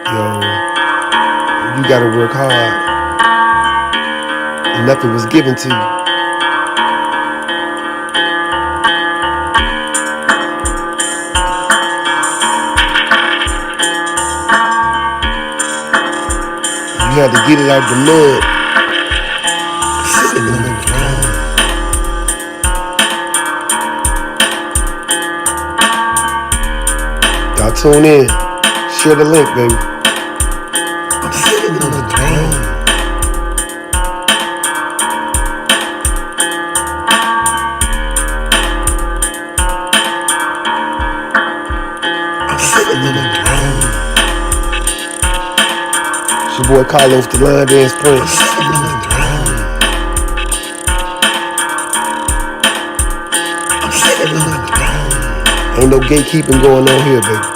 You gotta work hard. And nothing was given to you. You had to get it out the mud. Sitting on the throne. Y'all tune in. Share the link, baby. I'm sitting on the throne. I'm sitting on the throne. It's your boy Carlos, the Line Dance Prince. I'm sitting on the throne. I'm sitting on the throne. Ain't no gatekeeping going on here, baby.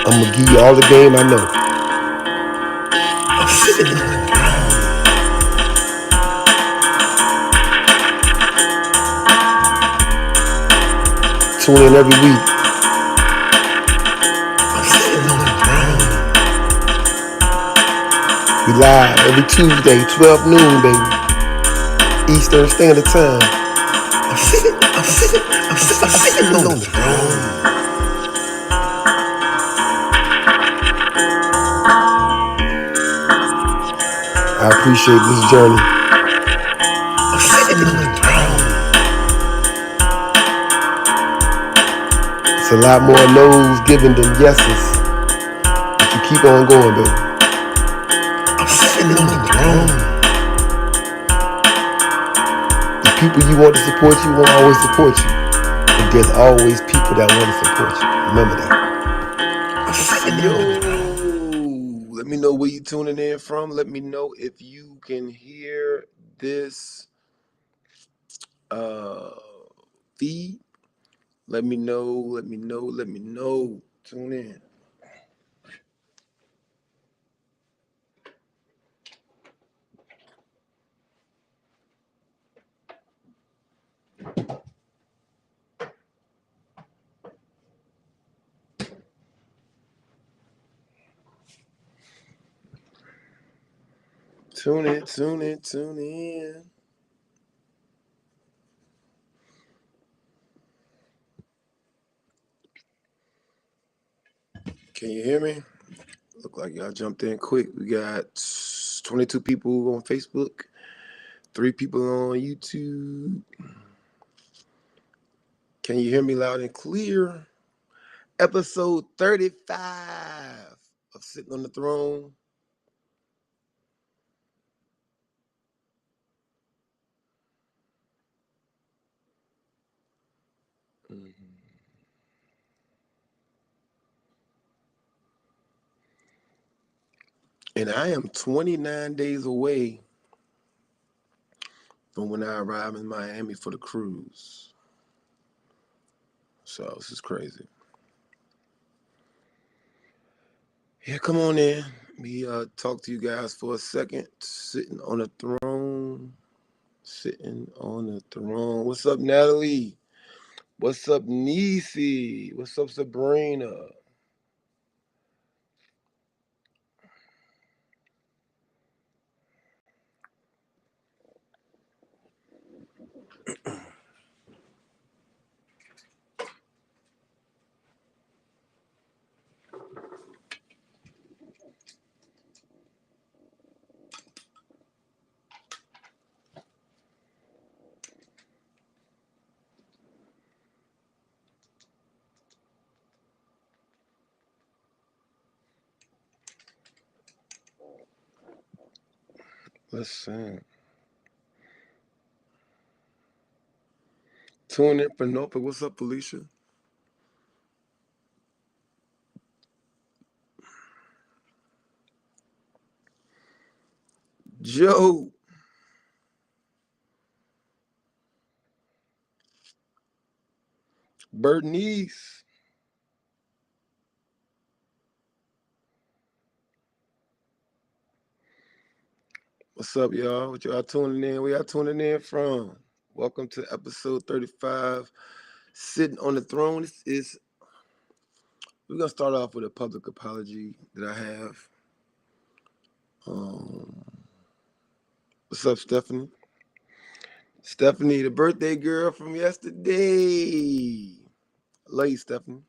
I'ma give you all the game I know. I'm sitting on the throne. Tune in every week. I'm sitting on the throne. We live every Tuesday, 12 noon, baby. Eastern Standard Time. I'm sitting on the throne. I appreciate this journey. I'm sitting on the throne. It's a lot more no's given than yeses. But you keep on going, baby. I'm sitting on the throne. The people you want to support you won't always support you. But there's always people that want to support you. Remember that. I'm sitting on the throne. Let me know where you tuning in from. Let me know if you can hear this feed. Let me know. Tune in. Tune in. Can you hear me? Look like y'all jumped in quick. We got 22 people on Facebook, 3 people on YouTube. Can you hear me loud and clear? Episode 35 of Sitting on the Throne. And I am 29 days away from when I arrive in Miami for the cruise. So this is crazy. Yeah, come on in. Me talk to you guys for a second. Sitting on the throne. What's up, Natalie? What's up, Nisi? What's up, Sabrina? Let's see. Tune in for Nopa. What's up, Felicia? Joe. Bernice. What's up, y'all? What y'all tuning in? Where y'all tuning in from? Welcome to episode 35. Sitting on the Throne. This is we're gonna start off with a public apology that I have. What's up, Stephanie? Stephanie, the birthday girl from yesterday. Love you, Stephanie.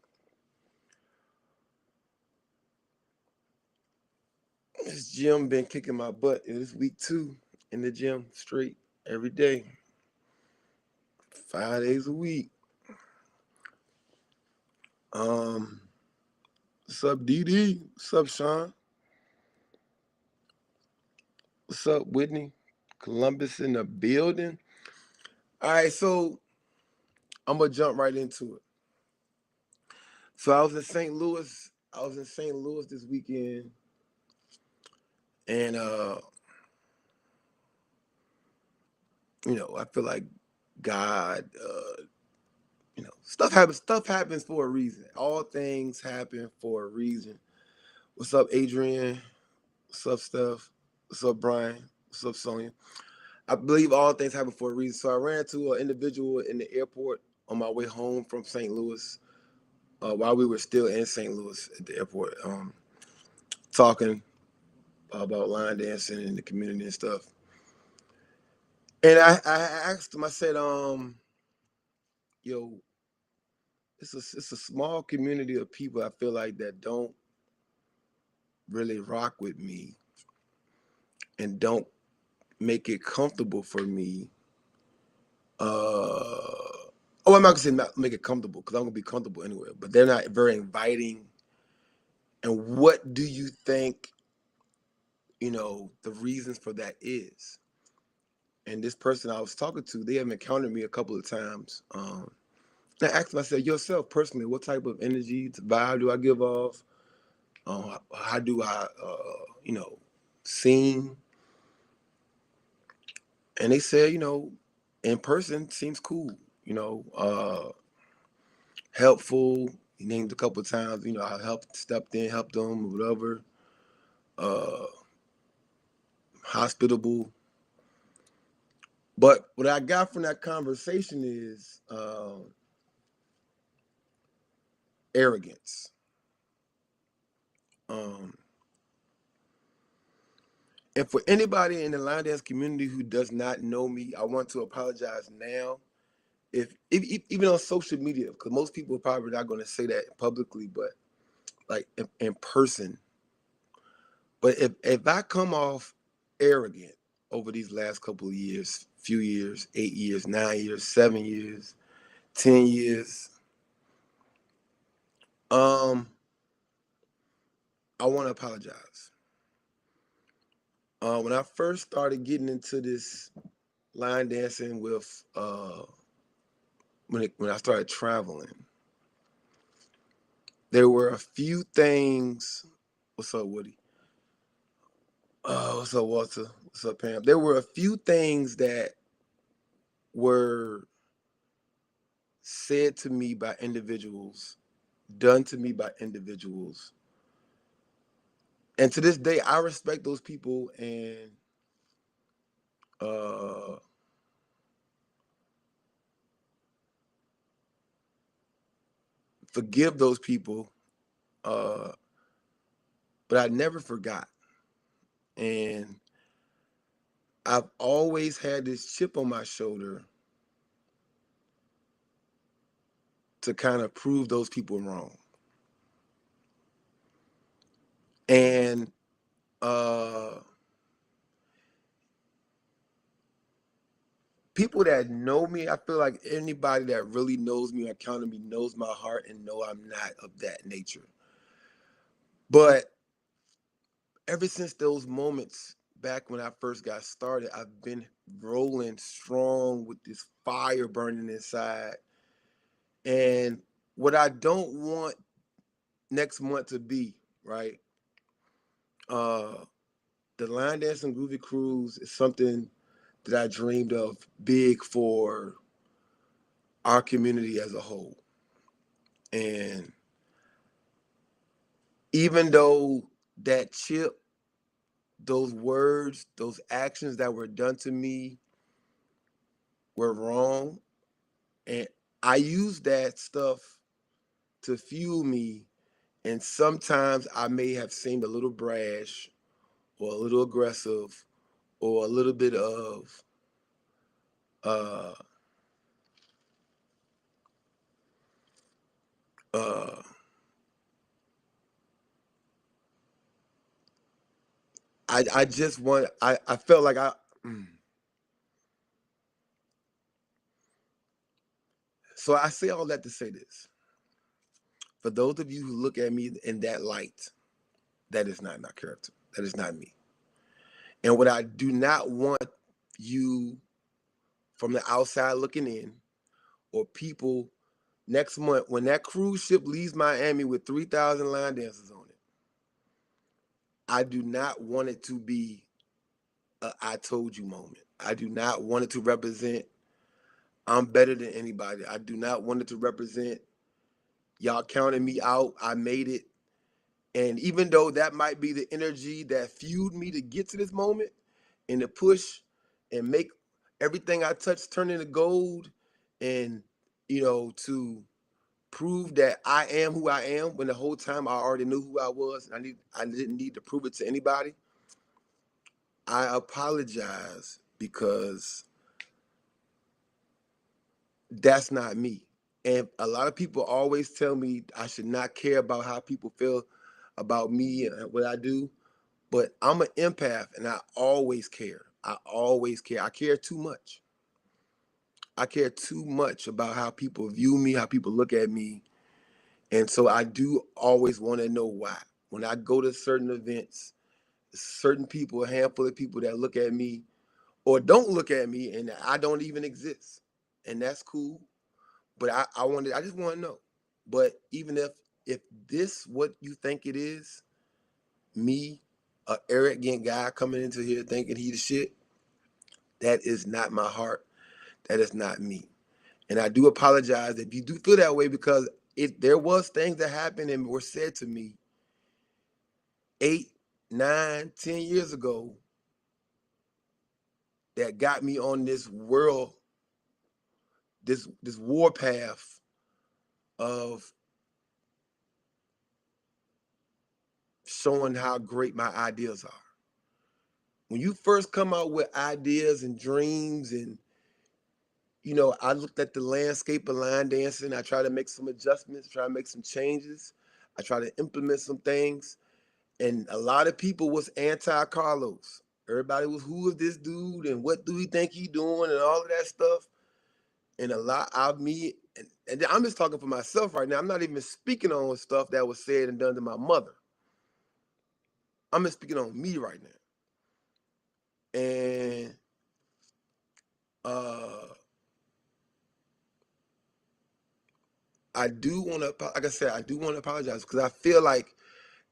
This gym been kicking my butt. This week 2 in the gym straight every day, 5 days a week. What's up, DD? What's up, Sean? What's up, Whitney? Columbus in the building. All right, so I'm gonna jump right into it. So I was in St. Louis. This weekend, and I feel like God, stuff happens. Stuff happens for a reason. All things happen for a reason. What's up, Adrian? What's up, Steph? What's up, Brian? What's up, Sonia? I believe all things happen for a reason. So I ran into an individual in the airport on my way home from St. Louis while we were still in St. Louis at the airport, talking about line dancing in the community and stuff. And I asked him, I said, yo, it's a small community of people I feel like that don't really rock with me and don't make it comfortable for me. I'm not gonna say not make it comfortable because I'm gonna be comfortable anywhere, but they're not very inviting. And what do you think, the reasons for that is? And this person I was talking to, they have encountered me a couple of times. I asked them, I said, yourself personally, what type of energy, vibe do I give off? How do I, sing? And they said, in person seems cool, helpful. He named a couple of times, I stepped in, helped them, whatever. Hospitable. But what I got from that conversation is arrogance. And for anybody in the line dance community who does not know me, I want to apologize now. If even on social media, because most people are probably not going to say that publicly, but like in person. But if I come off arrogant over these last couple of years, few years, 8 years, 9 years, 7 years, 10 years, I want to apologize. When I first started getting into this line dancing with when I started traveling, there were a few things. What's up, Woody? What's up, Walter? What's up, Pam? There were a few things that were said to me by individuals, done to me by individuals. And to this day, I respect those people and forgive those people, but I never forgot. And I've always had this chip on my shoulder to kind of prove those people wrong. And people that know me, I feel like anybody that really knows me or counted me knows my heart and know I'm not of that nature. But ever since those moments back when I first got started, I've been rolling strong with this fire burning inside. And what I don't want next month to be, right? The line dancing groovy cruise is something that I dreamed of big for our community as a whole. And even though that chip, those words, those actions that were done to me were wrong, and I used that stuff to fuel me And sometimes I may have seemed a little brash or a little aggressive or a little bit of uh uh I just want I felt like mm. So I say all that to say this. For those of you who look at me in that light, that is not my character. That is not me. And what I do not want you from the outside looking in, or people next month when that cruise ship leaves Miami with 3,000 line dancers on it, I do not want it to be a I told you moment. I do not want it to represent I'm better than anybody. I do not want it to represent y'all counted me out. I made it. And even though that might be the energy that fueled me to get to this moment and to push and make everything I touch turn into gold and, to prove that I am who I am when the whole time I already knew who I was and I didn't need to prove it to anybody. I apologize because that's not me. And a lot of people always tell me I should not care about how people feel about me and what I do. But I'm an empath and I always care. I always care. I care too much. I care too much about how people view me, how people look at me. And so I do always want to know why. When I go to certain events, certain people, a handful of people that look at me or don't look at me and I don't even exist. And that's cool. But I just want to know. But even if this what you think it is, me, a arrogant guy coming into here thinking he the shit, that is not my heart. That is not me. And I do apologize if you do feel that way because there was things that happened and were said to me 8, 9, 10 years ago that got me on this world, this war path of showing how great my ideas are. When you first come out with ideas and dreams and I looked at the landscape of line dancing. I try to make some adjustments, try to make some changes. I try to implement some things. And a lot of people was anti-Carlos. Everybody was, who is this dude and what do he think he doing and all of that stuff. And a lot of me, and I'm just talking for myself right now. I'm not even speaking on stuff that was said and done to my mother. I'm just speaking on me right now. And I do want to, like I said, I do want to apologize because I feel like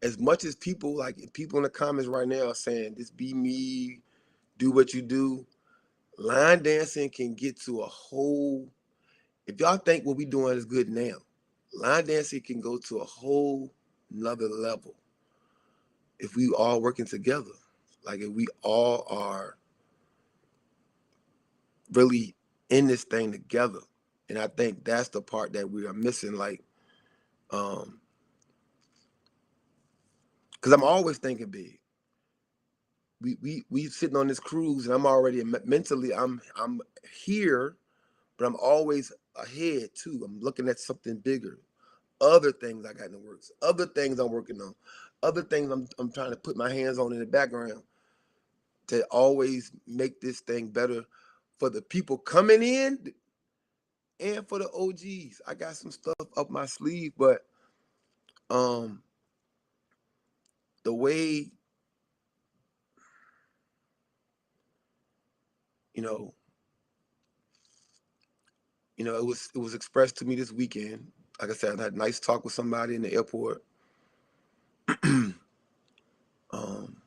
as much as people in the comments right now are saying, "This be me, do what you do," line dancing can get to a whole. If y'all think what we doing is good now, line dancing can go to a whole another level if we all working together. Like if we all are really in this thing together, and I think that's the part that we are missing. Like, because I'm always thinking big. We sitting on this cruise and I'm already mentally I'm here, but I'm always ahead too. I'm looking at something bigger, other things I got in the works, other things I'm working on, other things I'm trying to put my hands on in the background to always make this thing better for the people coming in and for the OGs. I got some stuff up my sleeve, but the way you know it was expressed to me this weekend. Like I said, I had a nice talk with somebody in the airport. um,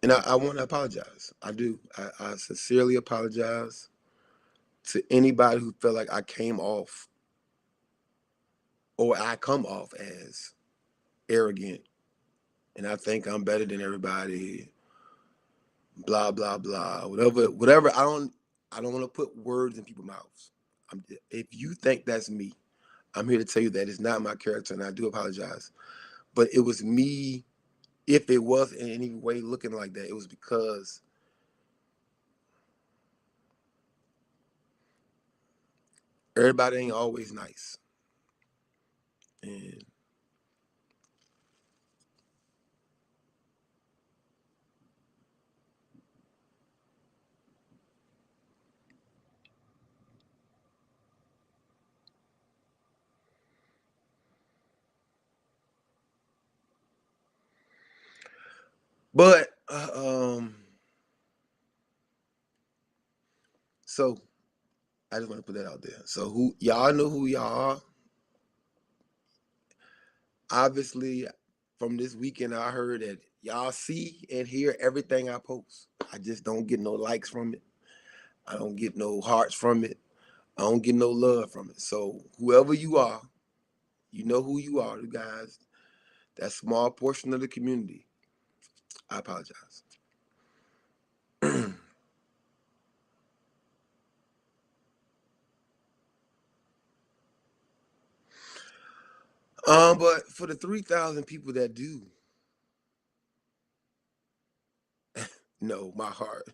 and I want to apologize. I do. I sincerely apologize to anybody who felt like I came off or I come off as arrogant and I think I'm better than everybody. Blah blah blah. Whatever. I don't want to put words in people's mouths. If you think that's me, I'm here to tell you that it's not my character, and I do apologize. But it was me. If it was in any way looking like that, it was because everybody ain't always nice. And but so I just want to put that out there. So who y'all know who y'all are. Obviously, from this weekend, I heard that y'all see and hear everything I post. I just don't get no likes from it. I don't get no hearts from it. I don't get no love from it. So whoever you are, you know who you are, you guys. That small portion of the community. I apologize. But for the 3,000 people that do know my heart,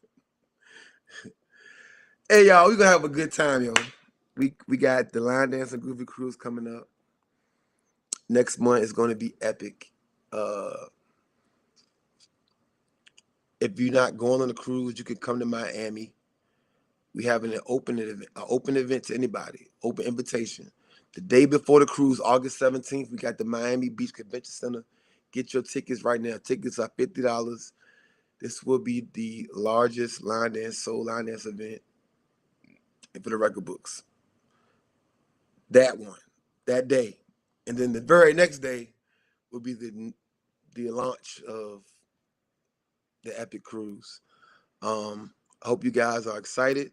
hey y'all, we gonna have a good time, yo. We got the Line Dance and Groovy Cruise coming up. Next month is gonna be epic. Uh, if you're not going on the cruise, you can come to Miami. We having an open event to anybody, open invitation. The day before the cruise, August 17th, we got the Miami Beach Convention Center. Get your tickets right now. Tickets are $50. This will be the largest soul line dance event for the record books. That one, that day, and then the very next day will be the launch of the Epic Cruise. I hope you guys are excited.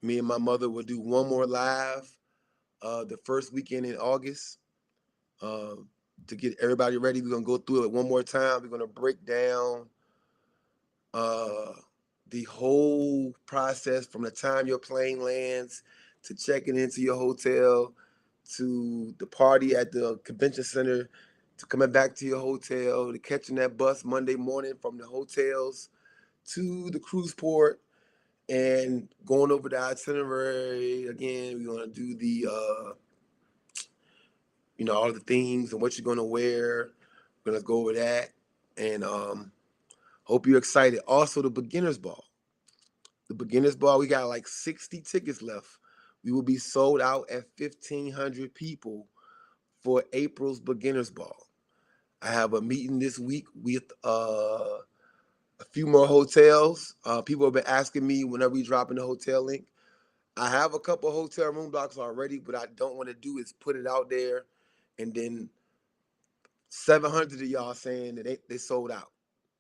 Me and my mother will do one more live the first weekend in August uh, to get everybody ready. We're gonna go through it one more time. We're gonna break down uh, the whole process from the time your plane lands to checking into your hotel to the party at the convention center to coming back to your hotel to catching that bus Monday morning from the hotels to the cruise port and going over the itinerary again. We're gonna do the all the things and what you're gonna wear. We're gonna go over that and hope you're excited. Also, the beginners ball. The beginners ball, we got like 60 tickets left. We will be sold out at 1,500 people for April's beginners ball. I have a meeting this week with a few more hotels. People have been asking me whenever we drop in the hotel link. I have a couple hotel room blocks already, but I don't want to do is put it out there and then 700 of y'all saying that they sold out.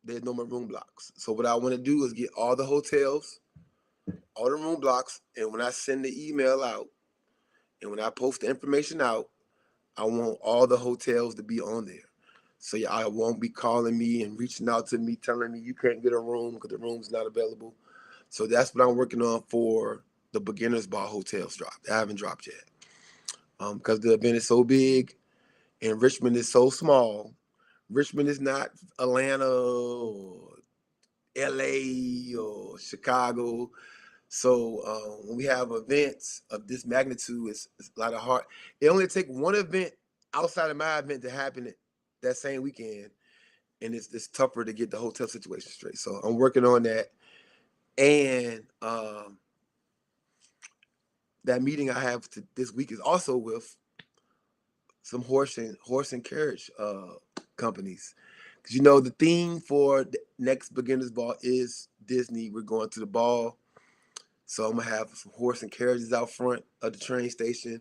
There's no more room blocks. So what I want to do is get all the hotels, all the room blocks, and when I send the email out and when I post the information out, I want all the hotels to be on there. So y'all won't be calling me and reaching out to me telling me you can't get a room because the room's not available. So that's what I'm working on for the beginners bar hotels drop. I haven't dropped yet. Because the event is so big and Richmond is so small. Richmond is not Atlanta or LA or Chicago. So when we have events of this magnitude, it's a lot of hard. It only take one event outside of my event to happen that same weekend, and it's tougher to get the hotel situation straight. So I'm working on that, and that meeting I have this week is also with some horse and carriage companies. Because the theme for the next beginners ball is Disney. We're going to the ball. So I'm gonna have some horse and carriages out front of the train station,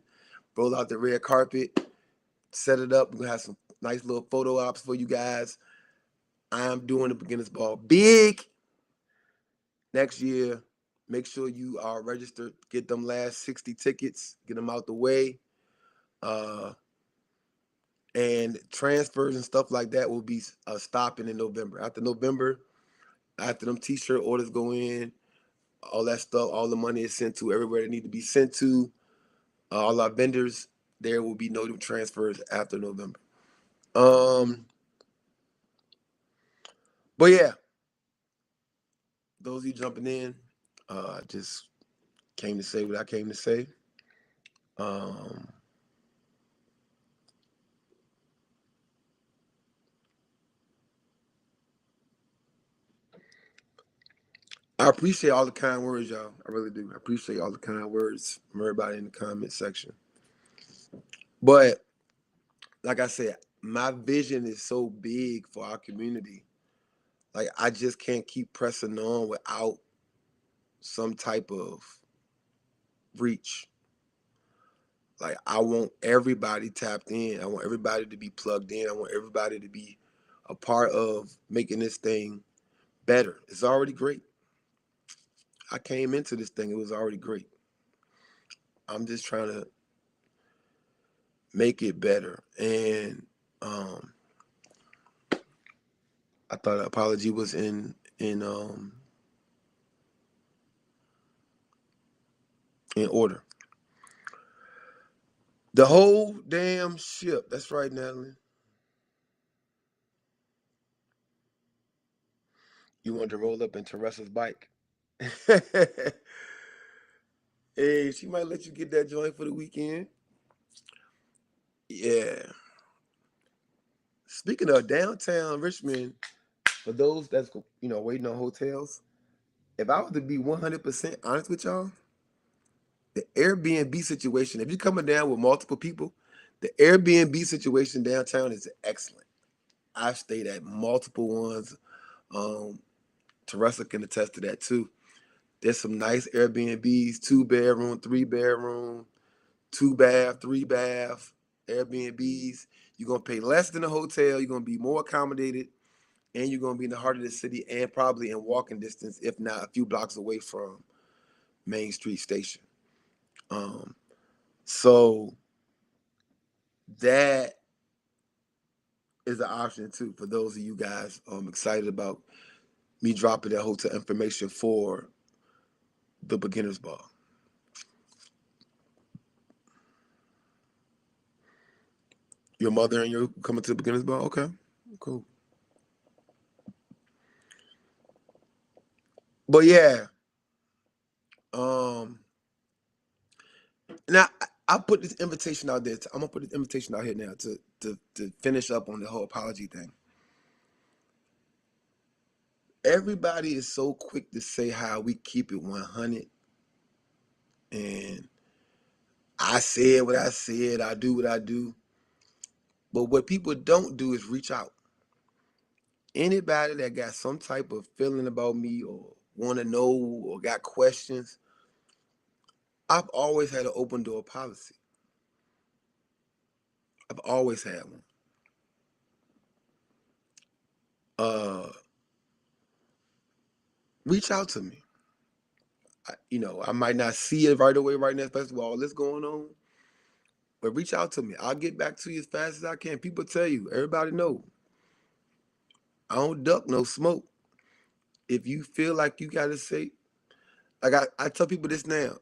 roll out the red carpet, set it up. We're gonna have some nice little photo ops for you guys. I'm doing the beginners ball big next year. Make sure you are registered. Get them last 60 tickets. Get them out the way. And transfers and stuff like that will be stopping in November. After November, after them t-shirt orders go in, all that stuff, all the money is sent to everywhere it need to be sent to. All our vendors, there will be no transfers after November. But yeah, those of you jumping in, just came to say what I came to say. I appreciate all the kind words, y'all. I really do. I appreciate all the kind words from everybody in the comment section. But like I said, my vision is so big for our community. Like I just can't keep pressing on without some type of reach. Like I want everybody tapped in. I want everybody to be plugged in. I want everybody to be a part of making this thing better. It's already great. I came into this thing, it was already great. I'm just trying to make it better. And I thought apology was in order. The whole damn ship. That's right, Natalie. You wanted to roll up in Teresa's bike. Hey, she might let you get that joint for the weekend. Yeah. Speaking of downtown Richmond, for those that's waiting on hotels, if I was to be 100% honest with y'all, the Airbnb situation, if you're coming down with multiple people, the Airbnb situation downtown is excellent. I've stayed at multiple ones. Teresa can attest to that too. There's some nice Airbnbs, 2-bedroom, 3-bedroom, 2-bath, 3-bath Airbnbs. You're going to pay less than a hotel. You're going to be more accommodated. And you're going to be in the heart of the city and probably in walking distance, if not a few blocks away from Main Street Station. So that is an option too for those of you guys excited about me dropping that hotel information for the beginner's ball. Your mother and you coming to the beginner's ball? Okay, cool. But yeah, now I put this invitation out there. I'm gonna put this invitation out here now to finish up on the whole apology thing. Everybody is so quick to say how we keep it 100, and I said what I said. I do what I do. But what people don't do is reach out. Anybody that got some type of feeling about me or want to know or got questions, I've always had an open door policy. I've always had one. Reach out to me. I might not see it right away right now, especially with all this going on. But reach out to me. I'll get back to you as fast as I can. People tell you, everybody know. I don't duck no smoke. If you feel like you gotta say, like I tell people this now.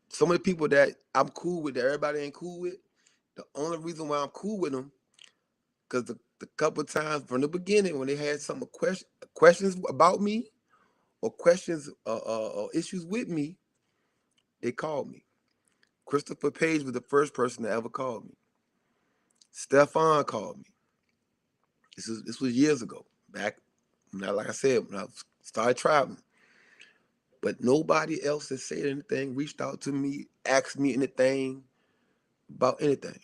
So many people that I'm cool with that everybody ain't cool with. The only reason why I'm cool with them, because the couple of times from the beginning when they had some questions about me or questions or issues with me, they called me. Christopher Page was the first person that ever called me. Stefan called me. This was years ago, back like I said, when I started traveling. But nobody else has said anything, reached out to me, asked me anything about anything.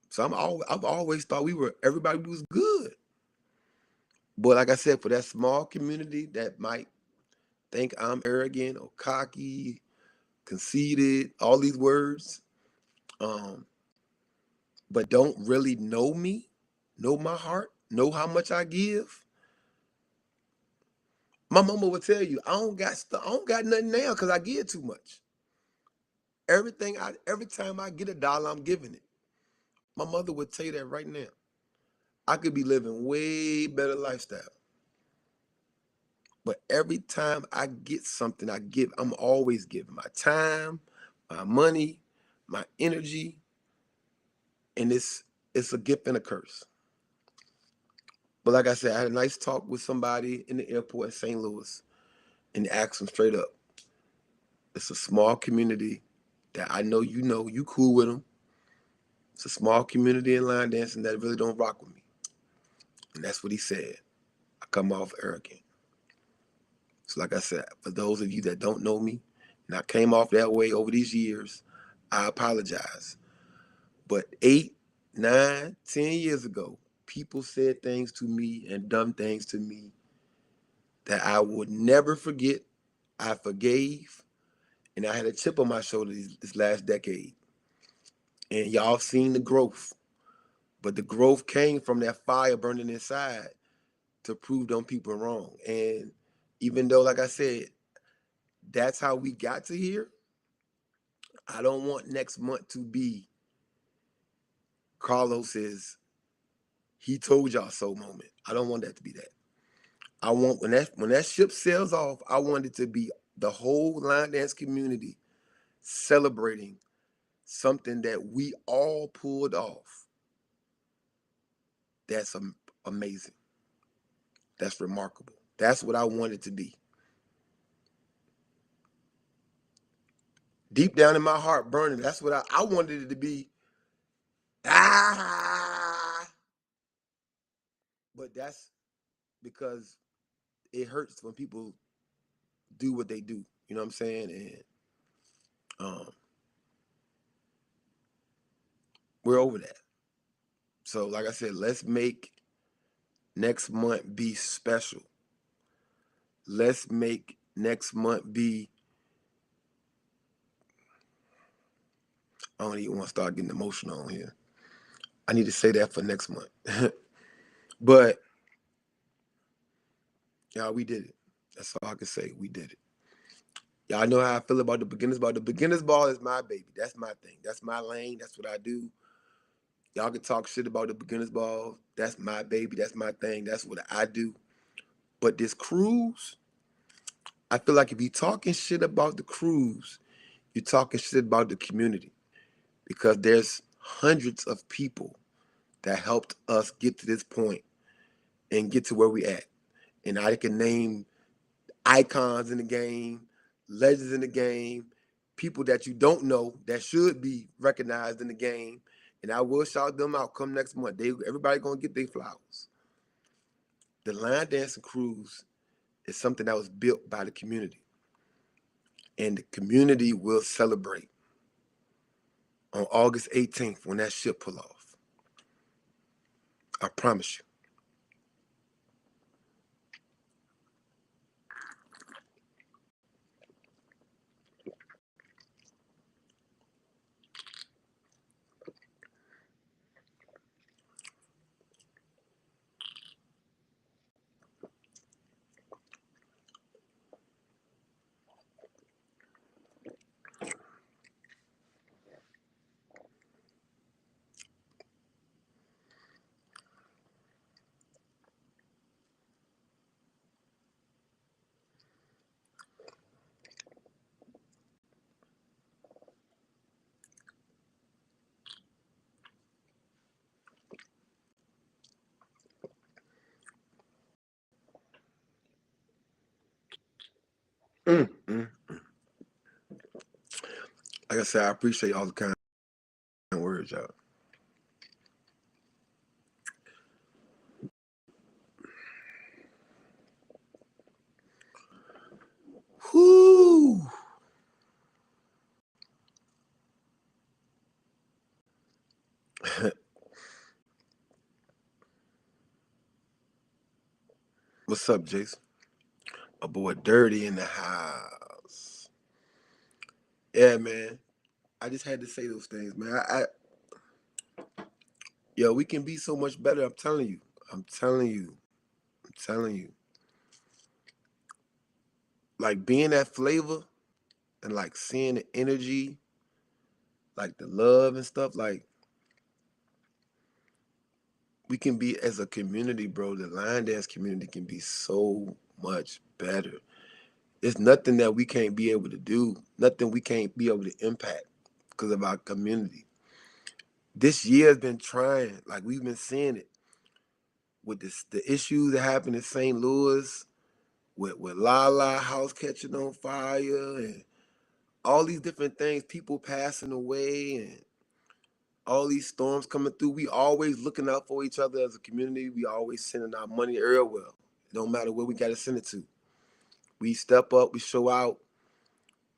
So I've always thought everybody was good. But like I said, for that small community that might think I'm arrogant or cocky, conceited, all these words, but don't really know me, know my heart, know how much I give. My mama would tell you, I don't got nothing now because I give too much. Every time I get $1, I'm giving it. My mother would tell you that right now. I could be living way better lifestyle. But every time I get something, I'm always giving my time, my money, my energy, and it's a gift and a curse. But like I said, I had a nice talk with somebody in the airport in St. Louis and asked them straight up. It's a small community that I know you cool with them. It's a small community in line dancing that really don't rock with me. And that's what he said. I come off arrogant. So like I said, for those of you that don't know me, and I came off that way over these years, I apologize. But 8, 9, 10 years ago, people said things to me and done things to me that I would never forget. I forgave, and I had a chip on my shoulder this last decade. And y'all seen the growth. But the growth came from that fire burning inside to prove them people wrong. And even though, like I said, that's how we got to here, I don't want next month to be Carlos's "he told y'all so" moment. I don't want that to be that. I want when that ship sails off, I want it to be the whole line dance community celebrating something that we all pulled off. That's amazing. That's remarkable. That's what I want it to be. Deep down in my heart, burning. That's what I wanted it to be. Ah, but that's because it hurts when people do what they do. You know what I'm saying? And we're over that. So, like I said, let's make next month be special. Let's make next month be. I don't even want to start getting emotional on here. I need to say that for next month. But y'all, we did it. That's all I can say. We did it. Y'all know how I feel about the beginners ball. The beginners ball is my baby. That's my thing. That's my lane. That's what I do. Y'all can talk shit about the beginners ball. That's my baby. That's my thing. That's what I do. But this cruise, I feel like if you're talking shit about the cruise, you're talking shit about the community, because there's hundreds of people that helped us get to this point and get to where we at. And I can name icons in the game, legends in the game, people that you don't know that should be recognized in the game. And I will shout them out come next month. Everybody gonna get their flowers. The line dancing cruise is something that was built by the community. And the community will celebrate on August 18th when that ship pull off. I promise you. Mm, mm. Like I said, I appreciate all the kind words, y'all. Whoo! What's up, Jason? A boy Dirty in the house. Yeah, man. I just had to say those things, man. Yo, we can be so much better. I'm telling you. I'm telling you. I'm telling you. Like being that flavor and like seeing the energy, like the love and stuff, like we can be as a community, bro. The line dance community can be so much better. There's nothing that we can't be able to do, nothing we can't be able to impact because of our community. This year has been trying, like we've been seeing it with the issues that happened in St. Louis, with Lala House catching on fire, and all these different things, people passing away, and all these storms coming through. We always looking out for each other as a community. We always sending our money real well. It don't matter where we got to send it to. We step up, we show out.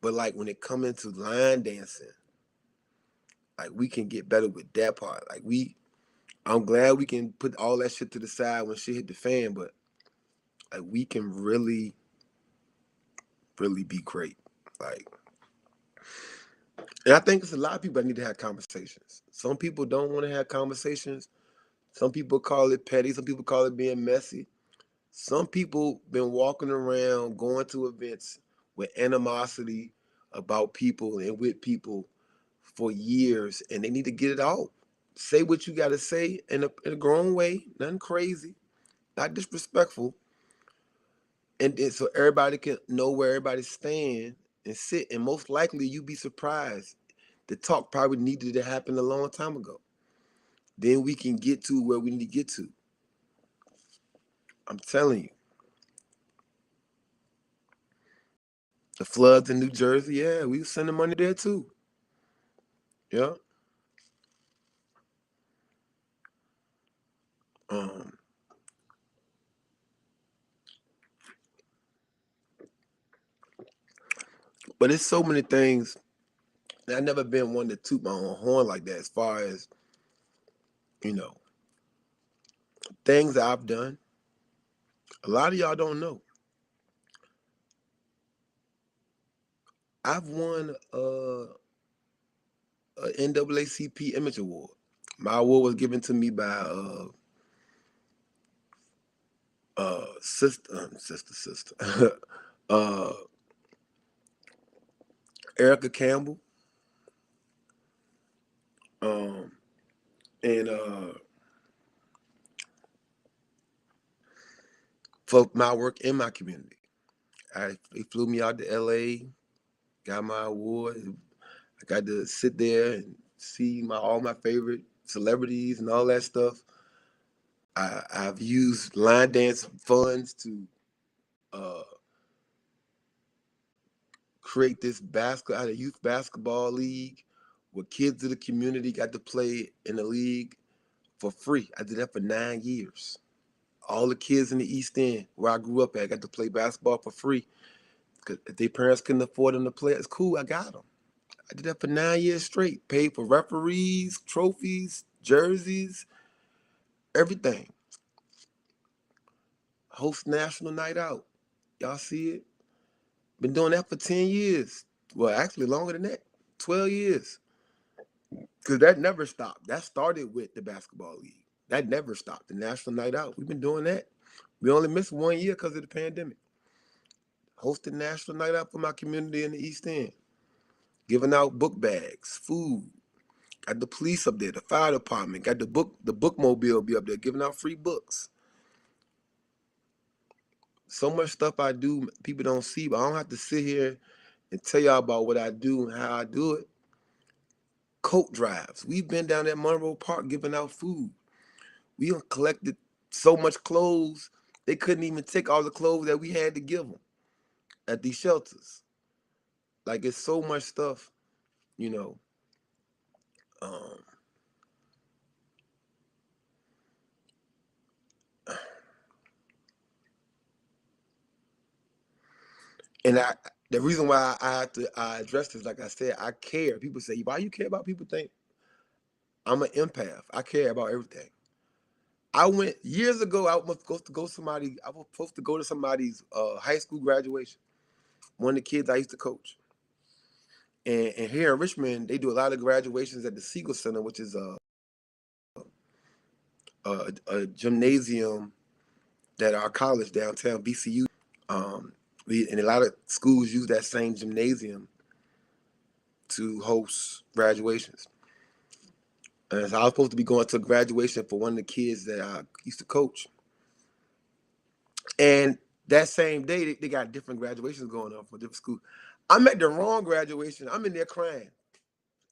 But like when it come into line dancing, like we can get better with that part. I'm glad we can put all that shit to the side when shit hit the fan, but like we can really, really be great. Like, and I think it's a lot of people that need to have conversations. Some people don't want to have conversations. Some people call it petty. Some people call it being messy. Some people been walking around going to events with animosity about people and with people for years, and they need to get it out. Say what you got to say in a grown way, nothing crazy, not disrespectful, and so everybody can know where everybody stand and sit. And most likely, you be surprised. The talk probably needed to happen a long time ago. Then we can get to where we need to get to. I'm telling you. The floods in New Jersey, yeah, we was sending money there too. Yeah. Um, but it's so many things. I've never been one to toot my own horn like that as far as, you know, things that I've done. A lot of y'all don't know. I've won a NAACP Image Award. My award was given to me by sister uh Erica Campbell, um and for my work in my community. They flew me out to LA, got my award. I got to sit there and see all my favorite celebrities and all that stuff. I've used line dance funds to uh, create this I had a youth basketball league where kids of the community got to play in the league for free. I did that for 9 years. All the kids in the East End where I grew up at got to play basketball for free because if their parents couldn't afford them to play, it's cool. I got them. I did that for 9 years straight. Paid for referees, trophies, jerseys, everything. Host National Night Out. Y'all see it? Been doing that for 10 years. Well, actually longer than that. 12 years. Because that never stopped. That started with the basketball league. That never stopped. The National Night Out. We've been doing that. We only missed 1 year because of the pandemic. Hosted National Night Out for my community in the East End. Giving out book bags, food. Got the police up there, the fire department. Got the bookmobile be up there giving out free books. So much stuff I do, people don't see, but I don't have to sit here and tell y'all about what I do and how I do it. Coat drives. We've been down at Monroe Park giving out food. We done collected so much clothes, they couldn't even take all the clothes that we had to give them at these shelters. Like it's so much stuff, you know. Um, and the reason why I address this, like I said, I care. People say, why you care about people think I'm an empath. I care about everything. I went years ago. I was supposed to go somebody. I was supposed to go to somebody's high school graduation. One of the kids I used to coach, and here in Richmond, they do a lot of graduations at the Siegel Center, which is a gymnasium that our college downtown VCU. And a lot of schools use that same gymnasium to host graduations. And so I was supposed to be going to a graduation for one of the kids that I used to coach. And That same day, they got different graduations going on for different schools. I'm at the wrong graduation. I'm in there crying.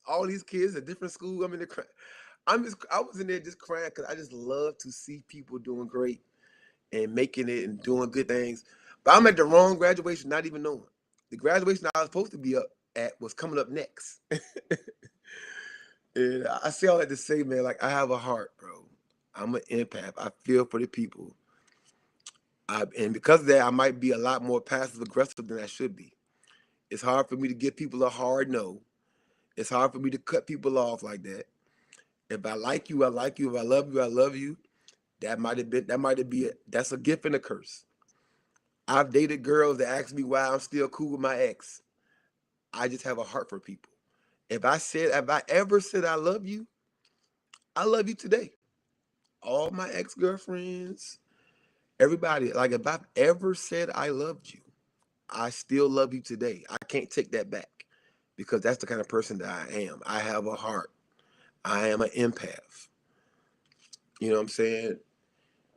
All these kids at different schools. I'm in there crying. I was in there just crying because I just love to see people doing great and making it and doing good things. But I'm at the wrong graduation, not even knowing. The graduation I was supposed to be up at was coming up next. And I say all that to say, man, like I have a heart, bro. I'm an empath. I feel for the people. And because of that, I might be a lot more passive aggressive than I should be. It's hard for me to give people a hard no. It's hard for me to cut people off like that. If I like you, I like you. If I love you, I love you. That's a gift and a curse. I've dated girls that ask me why I'm still cool with my ex. I just have a heart for people. If I ever said I love you today. All my ex-girlfriends, everybody, like if I've ever said I loved you, I still love you today. I can't take that back because that's the kind of person that I am. I have a heart. I am an empath. You know what I'm saying?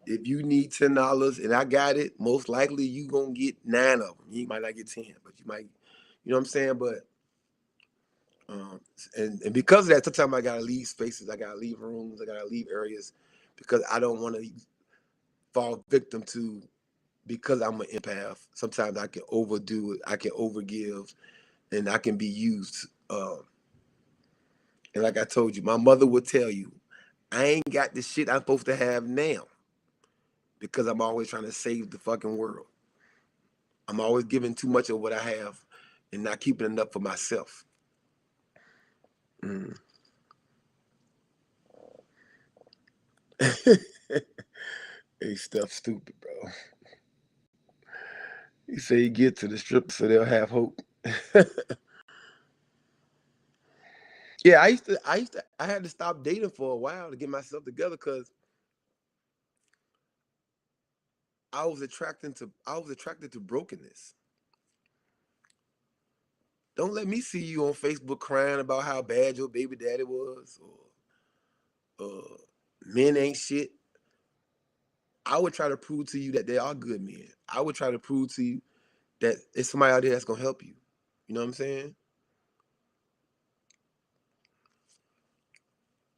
If you need $10 and I got it, most likely you gonna get 9 of them. You might not get 10, but you might, you know what I'm saying? But um, and because of that, sometimes I gotta leave spaces, I gotta leave rooms, I gotta leave areas because I don't want to fall victim to because I'm an empath. Sometimes I can overdo it, I can overgive, and I can be used. And like I told you, my mother would tell you, I ain't got the shit I'm supposed to have now because I'm always trying to save the fucking world. I'm always giving too much of what I have and not keeping enough for myself. Mm. Hey, stuff stupid, bro. He say he get to the strip so they'll have hope. Yeah, I had to stop dating for a while to get myself together because I was attracted to brokenness. Don't let me see you on Facebook crying about how bad your baby daddy was or men ain't shit. I would try to prove to you that they are good men. I would try to prove to you that it's somebody out there that's gonna help you. You know what I'm saying?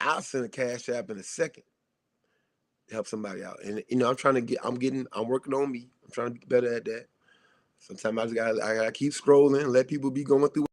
I'll send a cash app in a second to help somebody out. And I'm working on me. I'm trying to be better at that. Sometimes I gotta keep scrolling, let people be going through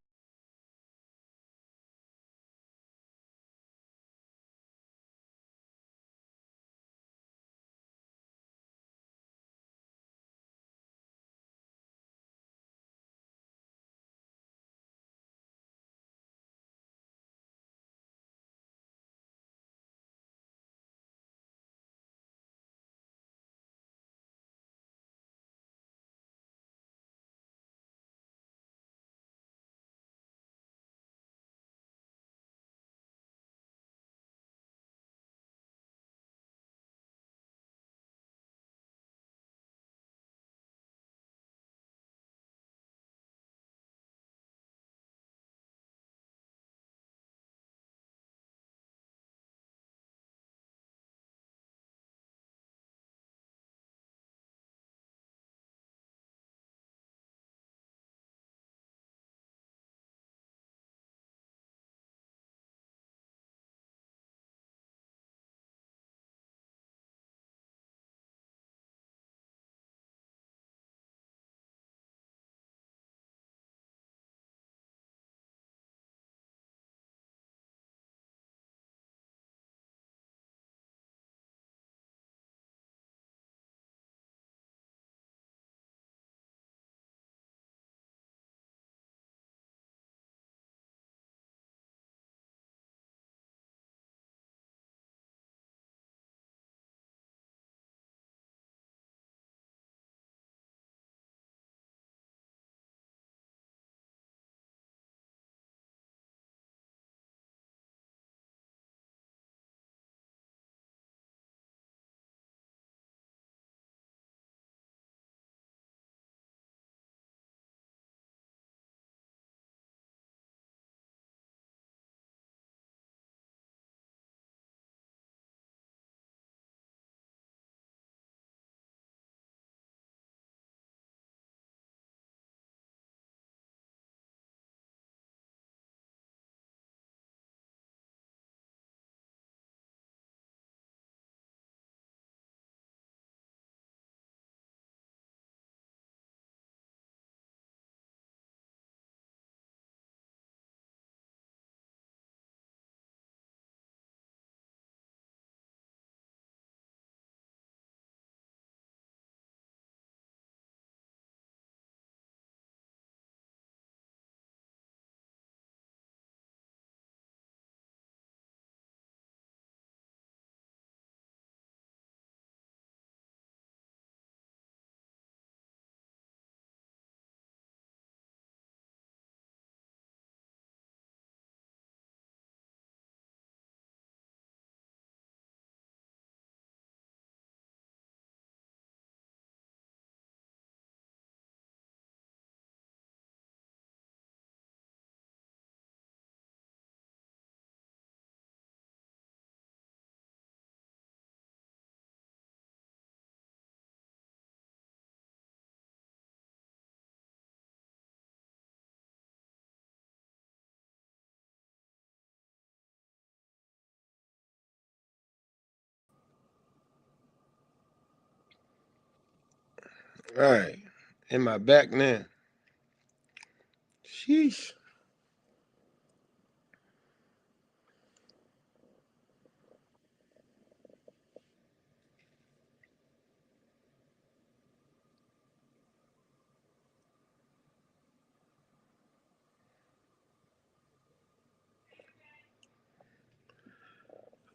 All right. In my back now. Sheesh.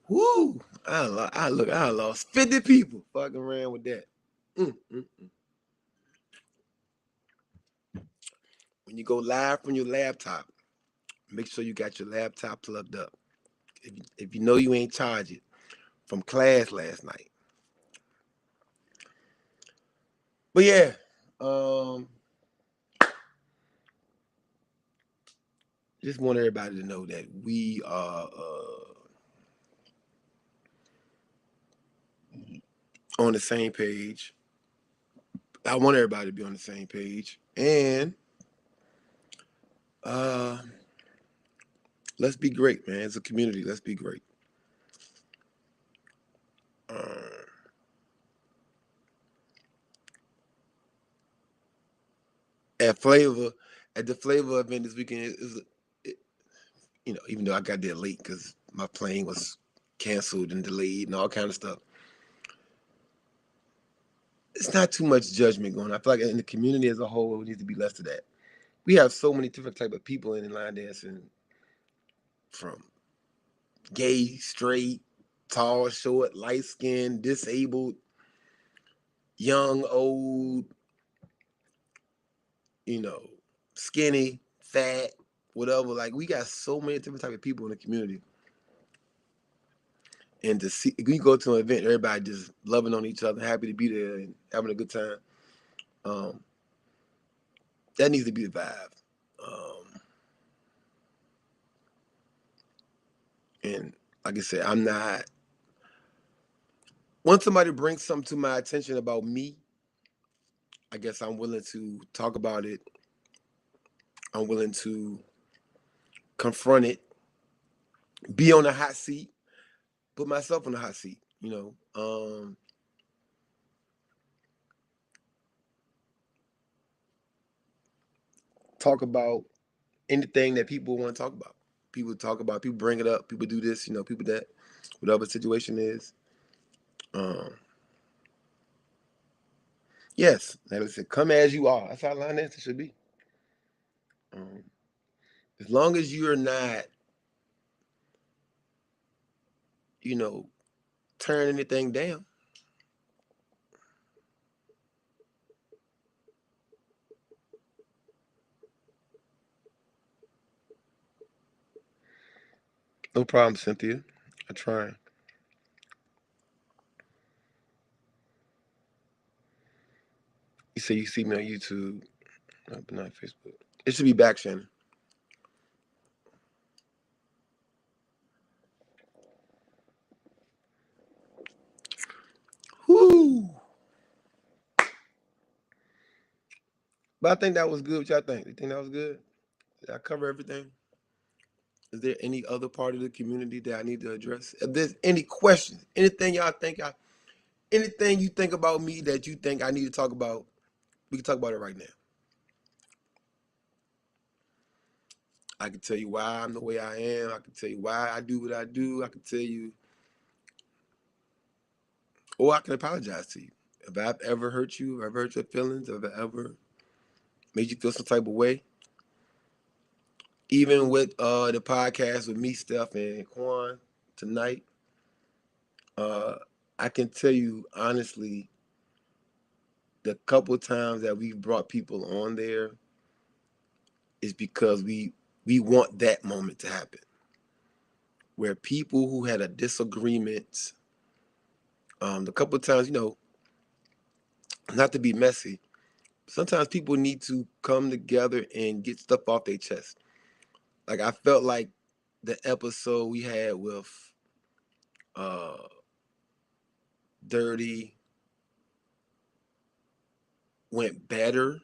Woo! I lost 50 people. Fucking ran with that. Mm. When you go live from your laptop, make sure you got your laptop plugged up. If you know you ain't charged it from class last night. But yeah, um, just want everybody to know that we are on the same page. I want everybody to be on the same page, and uh, let's be great, man. As a community, let's be great. Uh, at Flavor, at the Flavor event this weekend, it, even though I got there late because my plane was canceled and delayed and all kind of stuff. It's not too much judgment going on. I feel like in the community as a whole, it needs to be less of that. We have so many different type of people in line dancing, from gay, straight, tall, short, light skinned, disabled, young, old, you know, skinny, fat, whatever. Like we got so many different type of people in the community. And to see, when you go to an event, everybody just loving on each other, happy to be there and having a good time. Um, that needs to be the vibe. Um, and like I said, I'm not. Once somebody brings something to my attention about me, I guess I'm willing to talk about it. I'm willing to confront it, be on the hot seat, put myself on the hot seat. Talk about anything that people want to talk about. People talk about, people bring it up, people do this, people that, whatever the situation is. Um, yes, like I said, come as you are. That's how line dancing should be. Um, as long as you're not, you know, turning anything down. No problem, Cynthia. I try. You say you see me on YouTube, but not Facebook. It should be back, Shannon. Whoo! But I think that was good. What y'all think? You think that was good? Did I cover everything? Is there any other part of the community that I need to address? If there's any questions, anything y'all think anything you think about me that you think I need to talk about, we can talk about it right now. I can tell you why I'm the way I am. I can tell you why I do what I do. I can tell you, or I can apologize to you. If I've ever hurt you, if I've hurt your feelings, if I've ever made you feel some type of way, even with the podcast with me, Steph, and Quan tonight, uh, I can tell you honestly, the couple times that we've brought people on there is because we want that moment to happen, where people who had a disagreement, the couple of times, not to be messy, sometimes people need to come together and get stuff off their chest. Like I felt like the episode we had with uh Dirty went better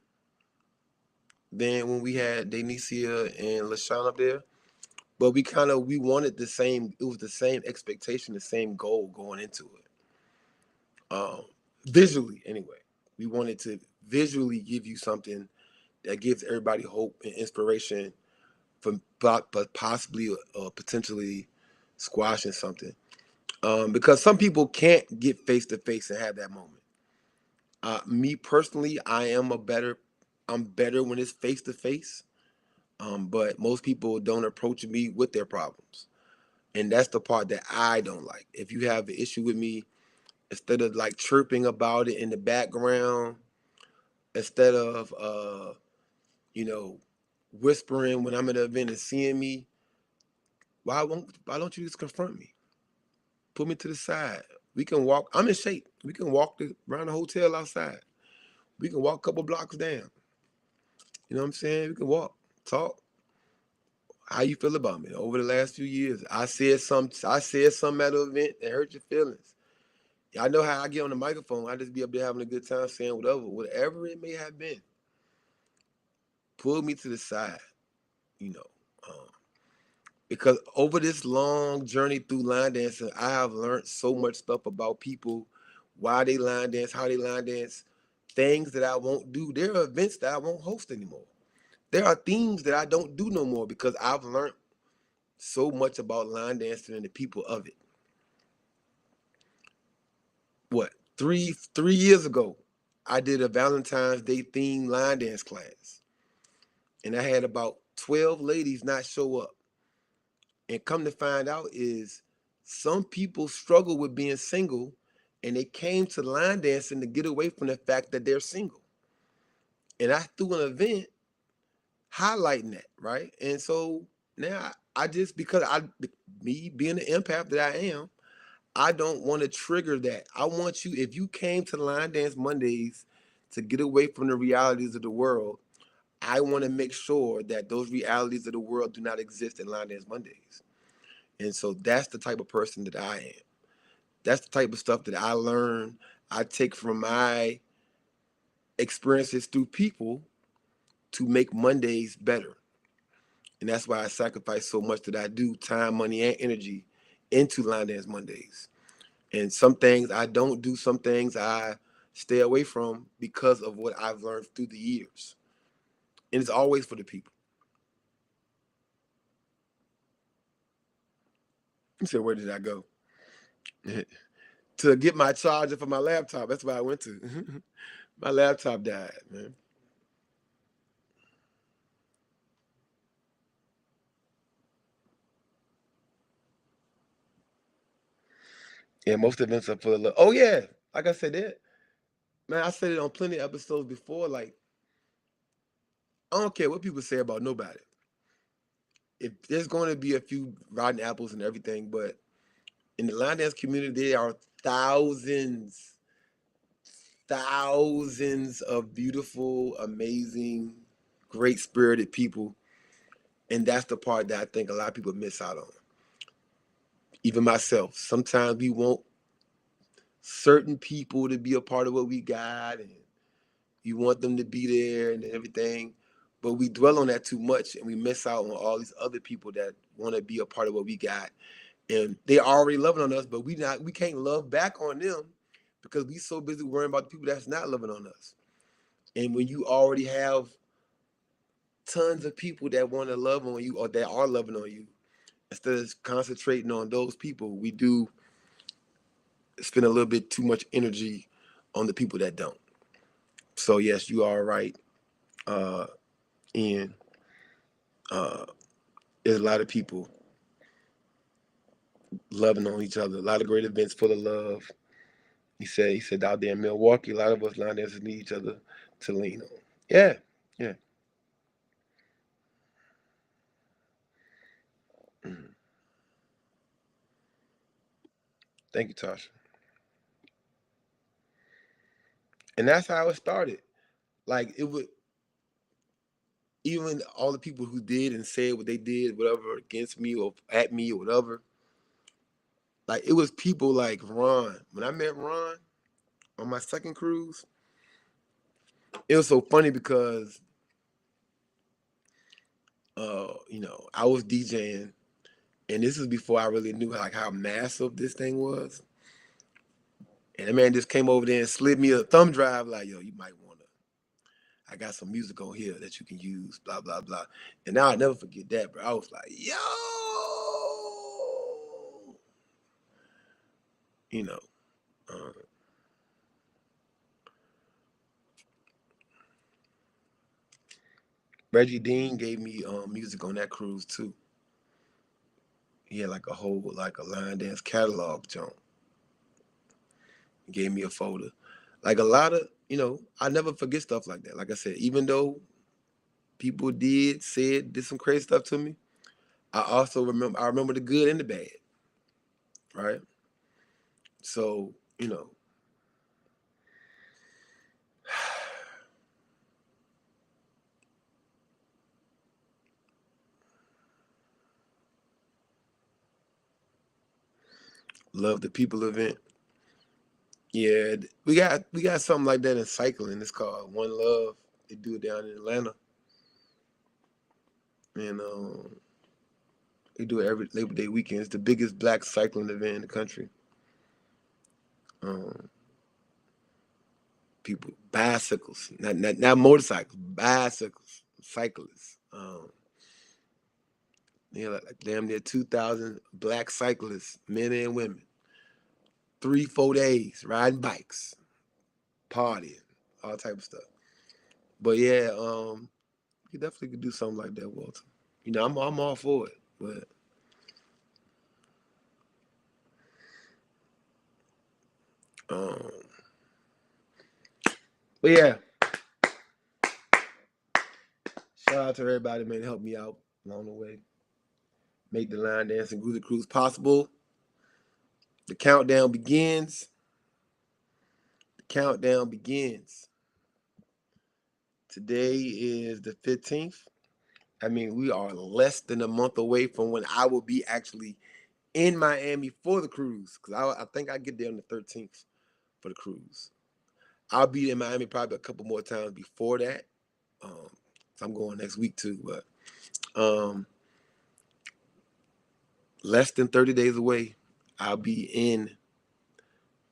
than when we had Denicia and LaShawn up there. But we wanted the same, it was the same expectation, the same goal going into it. Um Visually anyway. We wanted to visually give you something that gives everybody hope and inspiration from but possibly potentially squashing something. Because some people can't get face to face and have that moment. Me personally, I'm better when it's face to face. But most people don't approach me with their problems. And that's the part that I don't like. If you have an issue with me, instead of like chirping about it in the background, instead of you know, whispering when I'm at an event and seeing me, why don't you just confront me? Put me to the side. We can walk. I'm in shape. We can walk around the hotel outside. We can walk a couple blocks down. You know what I'm saying? We can walk, talk. How you feel about me over the last few years? I said something at an event that hurt your feelings. I know how I get on the microphone. I just be up there having a good time saying whatever it may have been. Pull me to the side, you know. Um, because over this long journey through line dancing, I have learned so much stuff about people, why they line dance, how they line dance, things that I won't do. There are events that I won't host anymore. There are themes that I don't do no more because I've learned so much about line dancing and the people of it. What, three years ago, I did a Valentine's Day themed line dance class. And I had about 12 ladies not show up. And come to find out is some people struggle with being single and they came to line dancing to get away from the fact that they're single. And I threw an event highlighting that, right? And so now I just because me being the empath that I am, I don't want to trigger that. I want you, if you came to Line Dance Mondays to get away from the realities of the world, I want to make sure that those realities of the world do not exist in Line Dance Mondays. And so that's the type of person that I am. That's the type of stuff that I learn. I take from my experiences through people to make Mondays better. And that's why I sacrifice so much that I do time, money, and energy into Line Dance Mondays. And some things I don't do, some things I stay away from because of what I've learned through the years. And it's always for the people. You said, where did I go? To get my charger for my laptop. That's where I went to. My laptop died, man. And most events are full of love. Oh yeah, like I said that, man. I said it on plenty of episodes before. Like I don't care what people say about nobody. If there's going to be a few rotten apples and everything, but in the line dance community, there are thousands, thousands of beautiful, amazing, great spirited people. And that's the part that I think a lot of people miss out on. Even myself. Sometimes we want certain people to be a part of what we got and you want them to be there and everything. But we dwell on that too much and we miss out on all these other people that want to be a part of what we got. And they already loving on us, but we can't love back on them because we so busy worrying about the people that's not loving on us. And when you already have tons of people that want to love on you or that are loving on you, instead of concentrating on those people, we do spend a little bit too much energy on the people that don't. So yes, you are right. And there's a lot of people loving on each other. A lot of great events full of love. He said out there in Milwaukee, a lot of us line dancers need each other to lean on. Yeah, yeah. Mhm. Thank you, Tasha. And that's how it started. Like it would even all the people who did and said what they did, whatever against me or at me or whatever. Like it was people like Ron. When I met Ron on my second cruise, it was so funny because I was DJing and this is before I really knew like how massive this thing was. And the man just came over there and slid me a thumb drive, like, yo, you might wanna. I got some music on here that you can use, blah, blah, blah. And now I never forget that, bro. I was like, yo, you know. Uh, Reggie Dean gave me music on that cruise too. He had like a whole like a line dance catalog jump. He gave me a folder. Like a lot of, I never forget stuff like that. Like I said, even though people did some crazy stuff to me, I remember the good and the bad. Right? So, love the people event. Yeah, we got something like that in cycling. It's called One Love. They do it down in Atlanta, and they do it every Labor Day weekend. It's the biggest black cycling event in the country. Um, People bicycles, not motorcycles, bicycles, cyclists. Like damn near 2,000 black cyclists, men and women, 3-4 days riding bikes, partying, all type of stuff. But yeah, you definitely could do something like that, Walter. I'm all for it, um, but yeah, shout out to everybody, man, help me out along the way, make the line dance and groovy cruise possible. The countdown begins. The countdown begins. Today is the 15th. I mean, we are less than a month away from when I will be actually in Miami for the cruise. Because I think I get there on the 13th for the cruise. I'll be in Miami probably a couple more times before that. So I'm going next week too. But less than 30 days away, I'll be in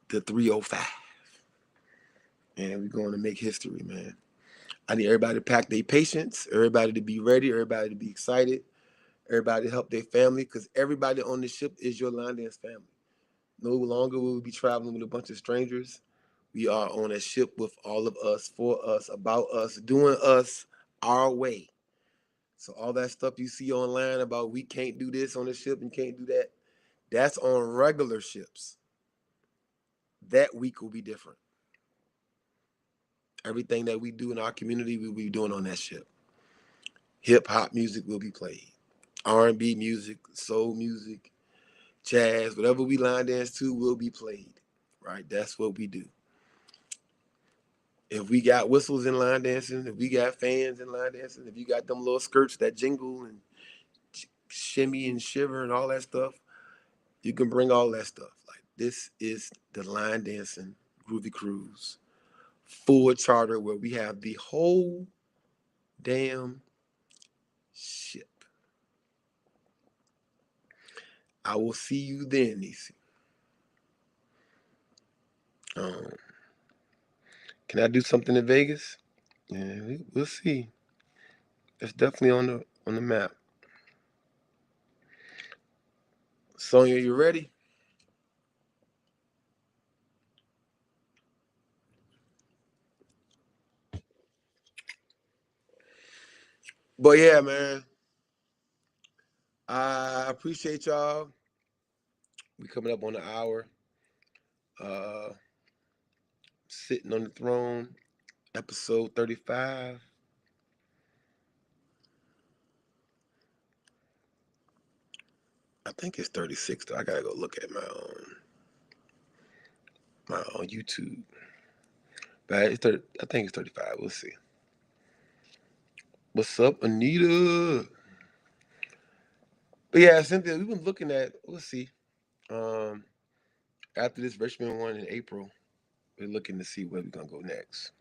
the 305. And we're going to make history, man. I need everybody to pack their patience, everybody to be ready, everybody to be excited, everybody to help their family, because everybody on the ship is your line dance family. No longer will we be traveling with a bunch of strangers. We are on a ship with all of us, for us, about us, doing us our way. So all that stuff you see online about we can't do this on the ship and can't do that, that's on regular ships. That week will be different. Everything that we do in our community, we'll be doing on that ship. Hip hop music will be played. R&B music, soul music, jazz, whatever we line dance to will be played. Right? That's what we do. If we got whistles in line dancing, if we got fans in line dancing, if you got them little skirts that jingle and shimmy and shiver and all that stuff, you can bring all that stuff. Like this is the line dancing groovy cruise, full charter where we have the whole damn ship. I will see you then, Nisi. Um, can I do something in Vegas? Yeah, we'll see. It's definitely on the map. Sonia, you ready? But yeah, man, I appreciate y'all. We coming up on an hour. Uh, Sitting on the throne, episode 35. I think it's 36 though. I gotta go look at my own YouTube. But it's 30, I think it's 35. We'll see. What's up, Anita? But yeah, Cynthia, we've been looking at. We'll see. Um, After this Richmond one in April, we're looking to see where we're gonna go next.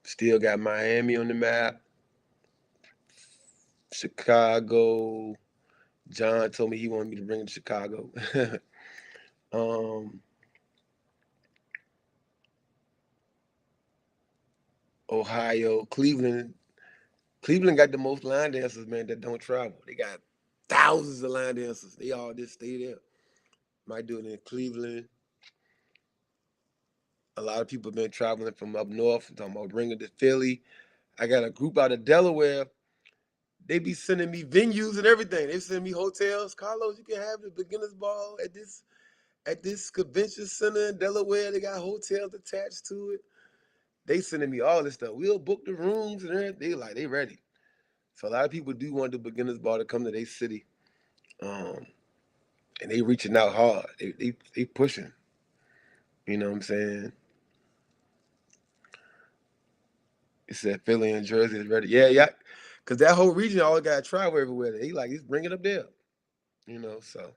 Still got Miami on the map. Chicago. John told me he wanted me to bring him to Chicago. um, Ohio, Cleveland. Cleveland got the most line dancers, man, that don't travel. They got thousands of line dancers. They all just stay there. Might do it in Cleveland. A lot of people have been traveling from up north. I'm talking about bringing to Philly. I got a group out of Delaware. They be sending me venues and everything. They send me hotels. Carlos, you can have the beginners ball at this convention center in Delaware. They got hotels attached to it. They sending me all this stuff. We'll book the rooms and everything. They ready. So a lot of people do want the beginners ball to come to their city. And they reaching out hard. They pushing. You know what I'm saying? It said Philly and Jersey is ready. Yeah, yeah. Cause that whole region all got to travel everywhere. They like, just bring it up there. You know, so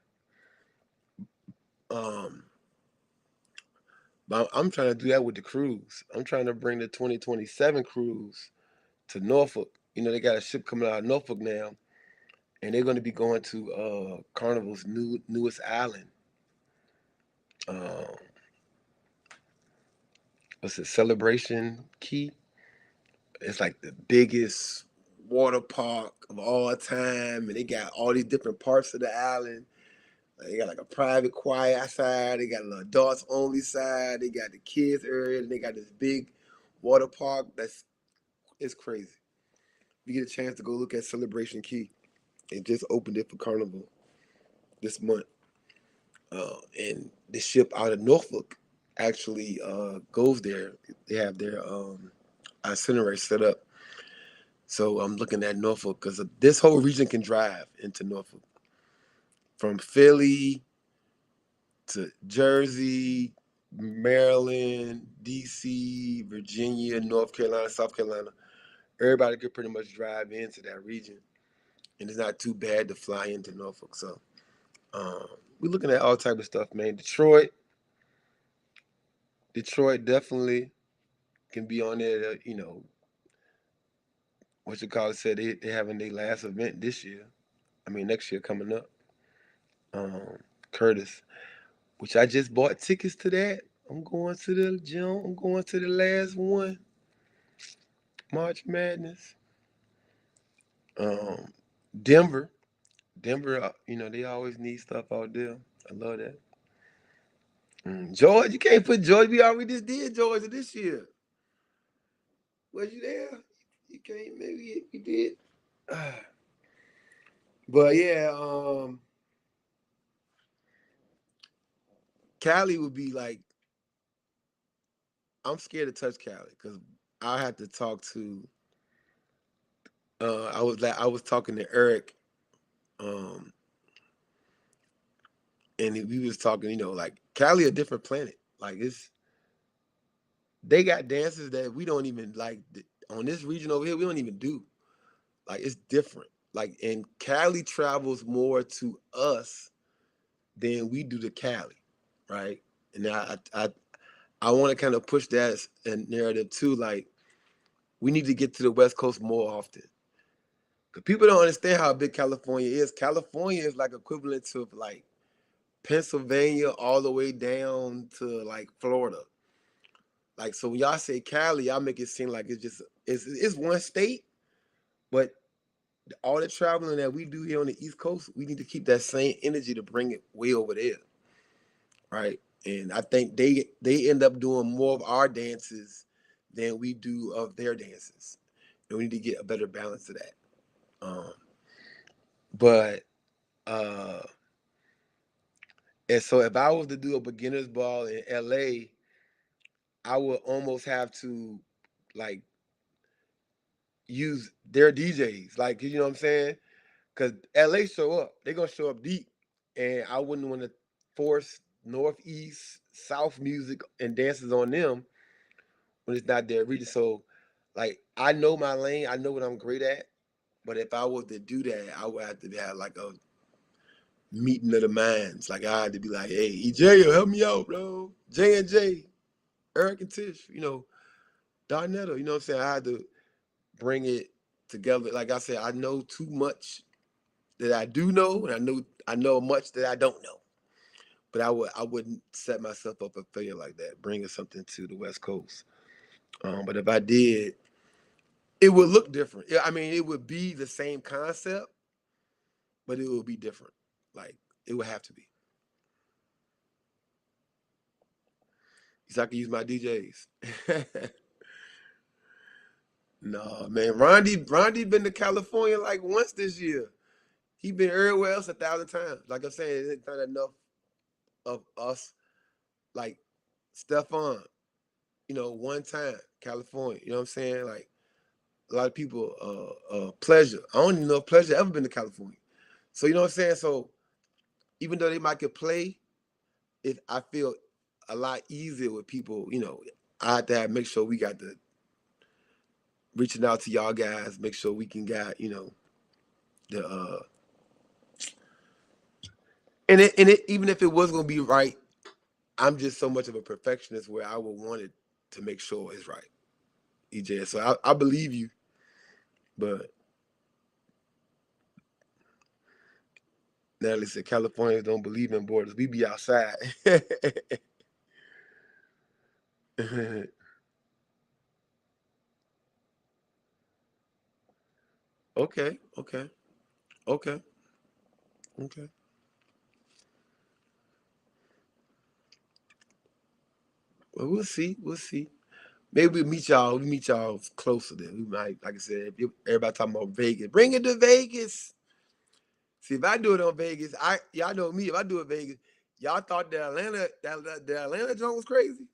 um but I'm trying to do that with the cruise. I'm trying to bring the 2027 cruise to Norfolk. You know, they got a ship coming out of Norfolk now, and they're going to be going to Carnival's newest island. Um, what's it? Celebration Key. It's like the biggest water park of all time, and they got all these different parts of the island. They got like a private quiet side. They got an adults only side. They got the kids area. And they got this big water park. It's crazy. You get a chance to go look at Celebration Key. They just opened it for Carnival this month, and the ship out of Norfolk actually goes there. They have their itinerary set up. So I'm looking at Norfolk because this whole region can drive into Norfolk from Philly to Jersey, Maryland, DC, Virginia, North Carolina, South Carolina. Everybody could pretty much drive into that region, and it's not too bad to fly into Norfolk. So um, we're looking at all type of stuff, man. Detroit definitely can be on there. You know, what you call it said they having their last event this year. I mean next year coming up. Um, Curtis, which I just bought tickets to that. I'm going to the gym. I'm going to the last one. March Madness. Um, Denver. Denver, you know, they always need stuff out there. I love that. George, you can't put George. We already just did Georgia this year. Was you there? You can't. Maybe you did. But yeah, Cali would be like. I'm scared to touch Cali because I have to talk to. I was talking to Eric, um, and we was talking. You know, like Cali a different planet. Like they got dances that we don't even like on this region over here. We don't even do. Like it's different. Like and Cali travels more to us than we do to Cali, right? And I want to kind of push that narrative too. Like we need to get to the West Coast more often because people don't understand how big California is. California is like equivalent to like Pennsylvania all the way down to like Florida. Like so when y'all say Cali, y'all make it seem like it's one state, but all the traveling that we do here on the East Coast, we need to keep that same energy to bring it way over there, right? And I think they end up doing more of our dances than we do of their dances, and we need to get a better balance of that. Um, but uh, and so if I was to do a beginners ball in LA, I would almost have to like use their DJs, like you know what I'm saying? Because LA show up, they're gonna show up deep, and I wouldn't want to force Northeast, South music and dances on them when it's not their region. So, like, I know my lane, I know what I'm great at, but if I was to do that, I would have to have like a meeting of the minds. Like, I had to be like, hey, EJ, help me out, bro. J and J, Eric and Tish, you know, Darnetta, you know what I'm saying? I had to bring it together. Like I said, I know too much that I do know, and I know much that I don't know. But I wouldn't set myself up for failure like that, bringing something to the West Coast. But if I did, It would look different. I mean, it would be the same concept, but it would be different. Like, it would have to be. So I can use my DJs. No, man. Rondi been to California like once this year. He been everywhere else 1,000 times. Like I'm saying, it's not enough of us. Like Stefan, one time, California. You know what I'm saying? Like a lot of people, Pleasure. I don't even know if Pleasure ever been to California. So you know what I'm saying? So even though they might could play, I feel a lot easier with people, I have to make sure we got the reaching out to y'all guys, make sure we can get, the and it even if it was gonna be right, I'm just so much of a perfectionist where I would want it to make sure it's right. EJ. So I believe you, but Natalie said Californians don't believe in borders. We be outside. Okay, okay, okay, okay. Well, we'll see. We'll see. Maybe we meet y'all closer then. We might, like I said, if everybody talking about Vegas. Bring it to Vegas. See, if I do it on Vegas, y'all know me. If I do it Vegas, y'all thought the Atlanta joint was crazy.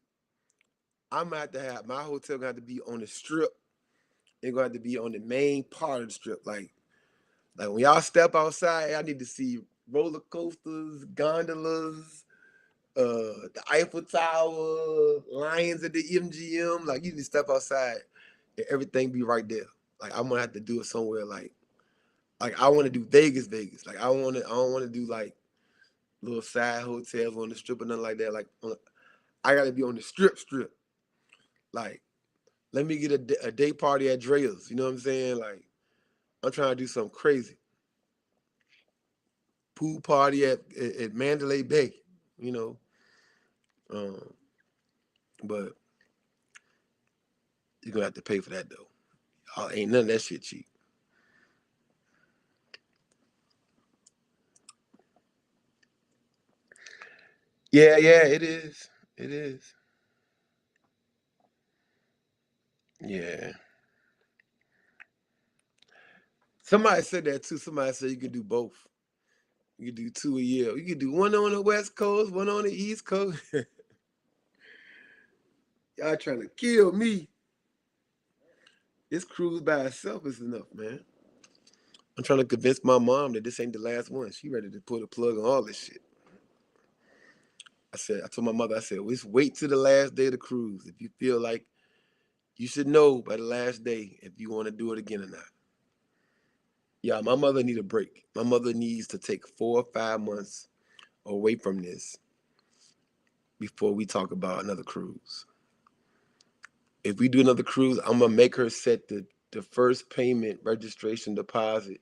I'm gonna have to have my hotel gonna have to be on the strip. It's gonna have to be on the main part of the strip. Like when y'all step outside, I need to see roller coasters, gondolas, the Eiffel Tower, lions at the MGM. Like you need to step outside and everything be right there. Like I'm gonna have to do it somewhere like I want to do Vegas. Like I don't want to do like little side hotels on the strip or nothing like that. Like I got to be on the strip. Like let me get a day party at Drea's. You know what I'm saying? Like I'm trying to do something crazy. Pool party at Mandalay Bay. You know, um, but you're gonna have to pay for that though. Ain't none of that shit cheap. Yeah, yeah, it is. It is. Yeah. Somebody said that too. Somebody said you could do both. You could do two a year. You could do one on the West Coast, one on the East Coast. Y'all trying to kill me. This cruise by itself is enough, man. I'm trying to convince my mom that this ain't the last one. She ready to put a plug on all this shit. I told my mother, I said, let's wait till the last day of the cruise. If you feel like you should know by the last day if you want to do it again or not. Yeah, my mother need a break. My mother needs to take 4 or 5 months away from this before we talk about another cruise. If we do another cruise, I'm gonna make her set the first payment registration deposit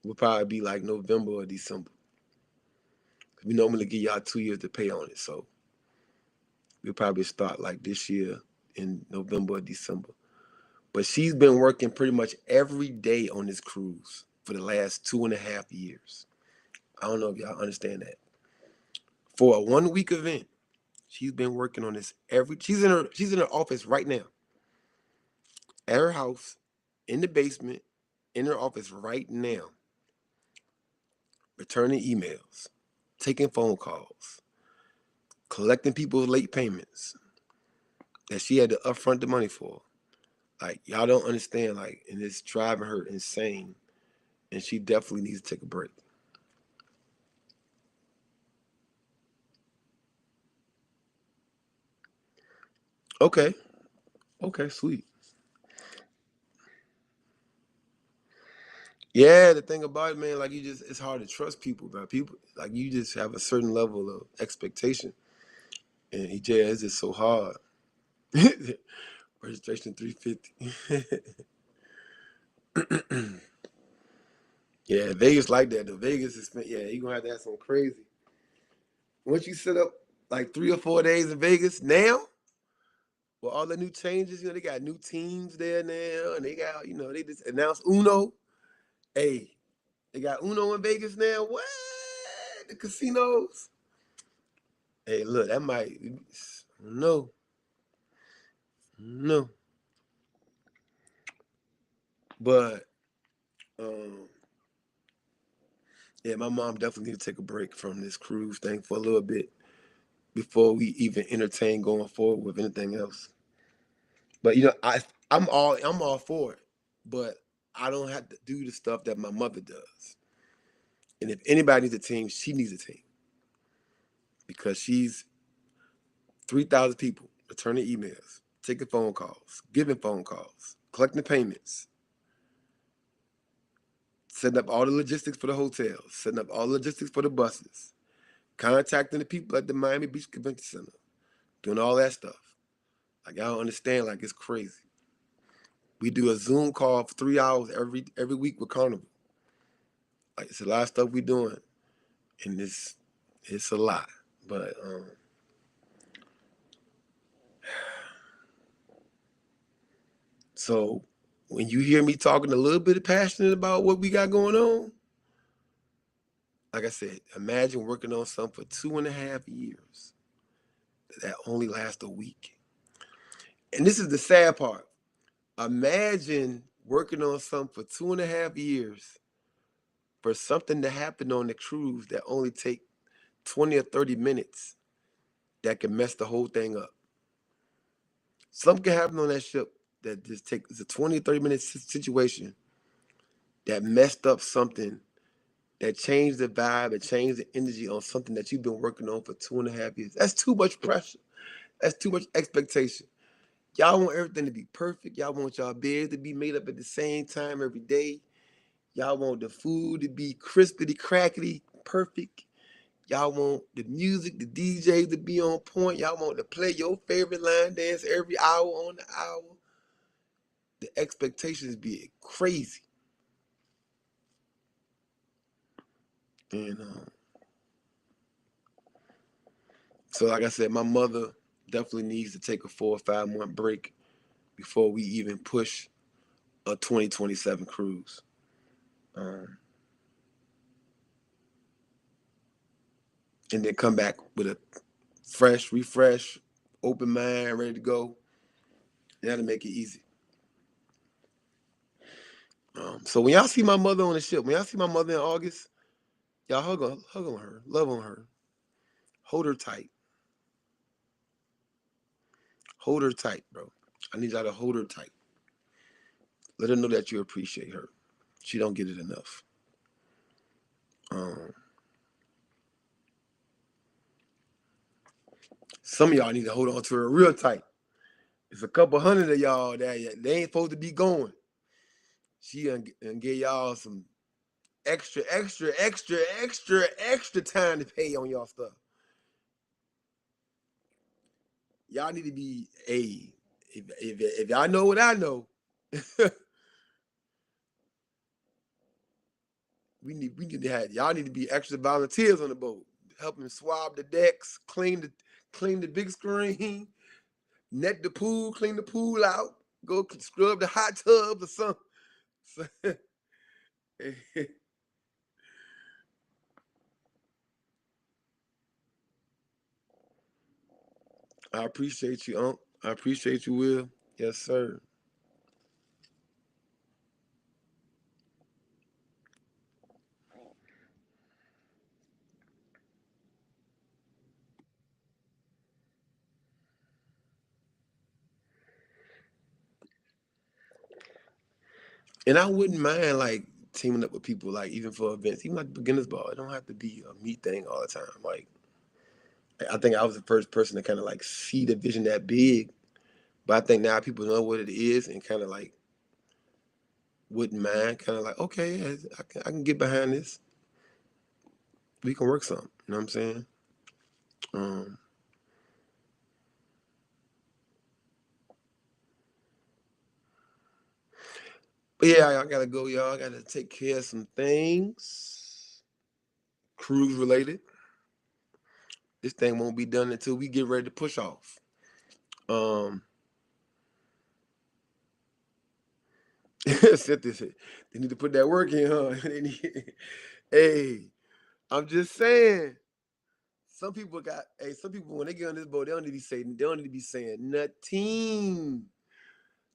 will probably be like November or December. We normally give y'all 2 years to pay on it, so we'll probably start like this year in November or December. But she's been working pretty much every day on this cruise for the last 2.5 years. I don't know if y'all understand that. For a 1 week event, she's been working on this she's in her office right now. At her house, in the basement, in her office right now, returning emails, taking phone calls, collecting people's late payments that she had to upfront the money for. Like y'all don't understand, like, and it's driving her insane. And she definitely needs to take a break. Okay. Okay, sweet. Yeah, the thing about it, man, like it's hard to trust people, man. People like you just have a certain level of expectation. And EJ is just so hard. Registration 350. Yeah, Vegas like that. The Vegas is yeah, you're gonna have to have something crazy. Once you set up like 3 or 4 days in Vegas now, Well, all the new changes, they got new teams there now, and they got, they just announced Uno. Hey, they got Uno in Vegas now. What? The casinos. Hey, look, that might no, no, but um, yeah, my mom definitely need to take a break from this cruise thing for a little bit before we even entertain going forward with anything else. But I'm all for it, but I don't have to do the stuff that my mother does. And if anybody needs a team, she needs a team because she's 3,000 people returning emails, taking phone calls, giving phone calls, collecting payments, setting up all the logistics for the hotels, setting up all the logistics for the buses, contacting the people at the Miami Beach Convention Center, doing all that stuff. Like, I don't understand. Like, it's crazy. We do a Zoom call for 3 hours every week with Carnival. Like, it's a lot of stuff we doing, and it's a lot. But so when you hear me talking a little bit passionate about what we got going on, like I said, imagine working on something for 2.5 years that only lasts a week. And this is the sad part. Imagine working on something for 2.5 years for something to happen on the cruise that only take 20 or 30 minutes that can mess the whole thing up. Something can happen on that ship that just takes a 20 or 30 minute situation that messed up something that changed the vibe and changed the energy on something that you've been working on for 2.5 years. That's too much pressure. That's too much expectation. Y'all want everything to be perfect. Y'all want y'all beds to be made up at the same time every day. Y'all want the food to be crispity, crackety, perfect. Y'all want the music, the DJs to be on point. Y'all want to play your favorite line dance every hour on the hour. The expectations be crazy. And so, like I said, my mother definitely needs to take a 4 or 5 month break before we even push a 2027 cruise. And then come back with a fresh, refresh, open mind, ready to go. That'll make it easy. So when y'all see my mother on the ship, when y'all see my mother in August, y'all hug on her, love on her, hold her tight, hold her tight, bro. I need y'all to hold her tight. Let her know that you appreciate her. She don't get it enough. Um, some of y'all need to hold on to her real tight. It's a couple hundred of y'all that they ain't supposed to be going. She done give y'all some extra, extra, extra, extra, extra time to pay on y'all stuff. Y'all need to be if y'all know what I know, we need to have y'all need to be extra volunteers on the boat, helping swab the decks, clean the big screen, net the pool, clean the pool out, go scrub the hot tub or something. I appreciate you, Unc. I appreciate you, Will. Yes, sir. And I wouldn't mind like teaming up with people, like even for events, even like beginners ball. It don't have to be a me thing all the time. Like I think I was the first person to kind of like see the vision that big, but I think now people know what it is and kind of like wouldn't mind. Kind of like, okay, yeah, I can get behind this. We can work something. You know what I'm saying? Um, but yeah, I gotta go, y'all. I gotta take care of some things, cruise related. This thing won't be done until we get ready to push off. Um, Said this. They need to put that work in, huh? Hey, I'm just saying. Some people when they get on this boat, they don't need to be saying nothing.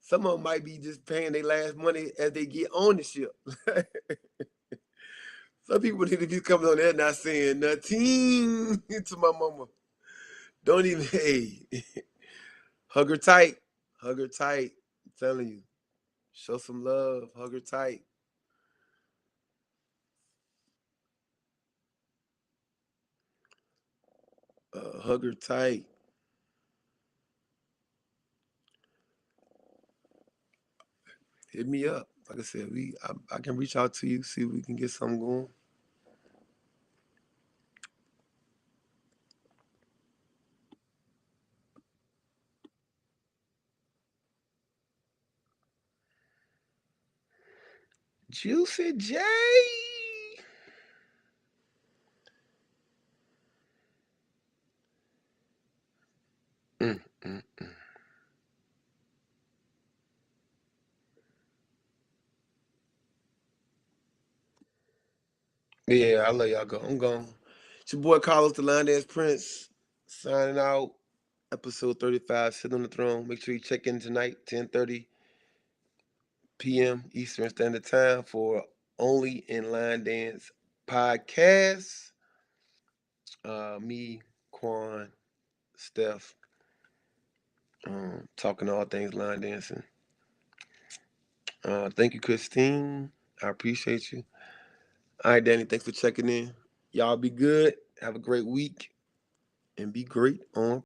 Some of them might be just paying their last money as they get on the ship. Some people need to be coming on there not saying nothing to my mama. Don't even, hey, hug her tight. Hug her tight. I'm telling you. Show some love. Hug her tight. Hug her tight. Hit me up. Like I said, I can reach out to you, see if we can get something going. Juicy J. Mm, mm, mm. Yeah, I let y'all go. I'm gone. It's your boy Carlos the Line Dance Prince signing out. Episode 35, Sit on the Throne. Make sure you check in tonight, 10:30 p.m. Eastern Standard Time for Only in Line Dance podcast. Me, Quan, Steph, talking all things line dancing. Thank you, Christine. I appreciate you. All right, Danny, thanks for checking in. Y'all be good. Have a great week and be great on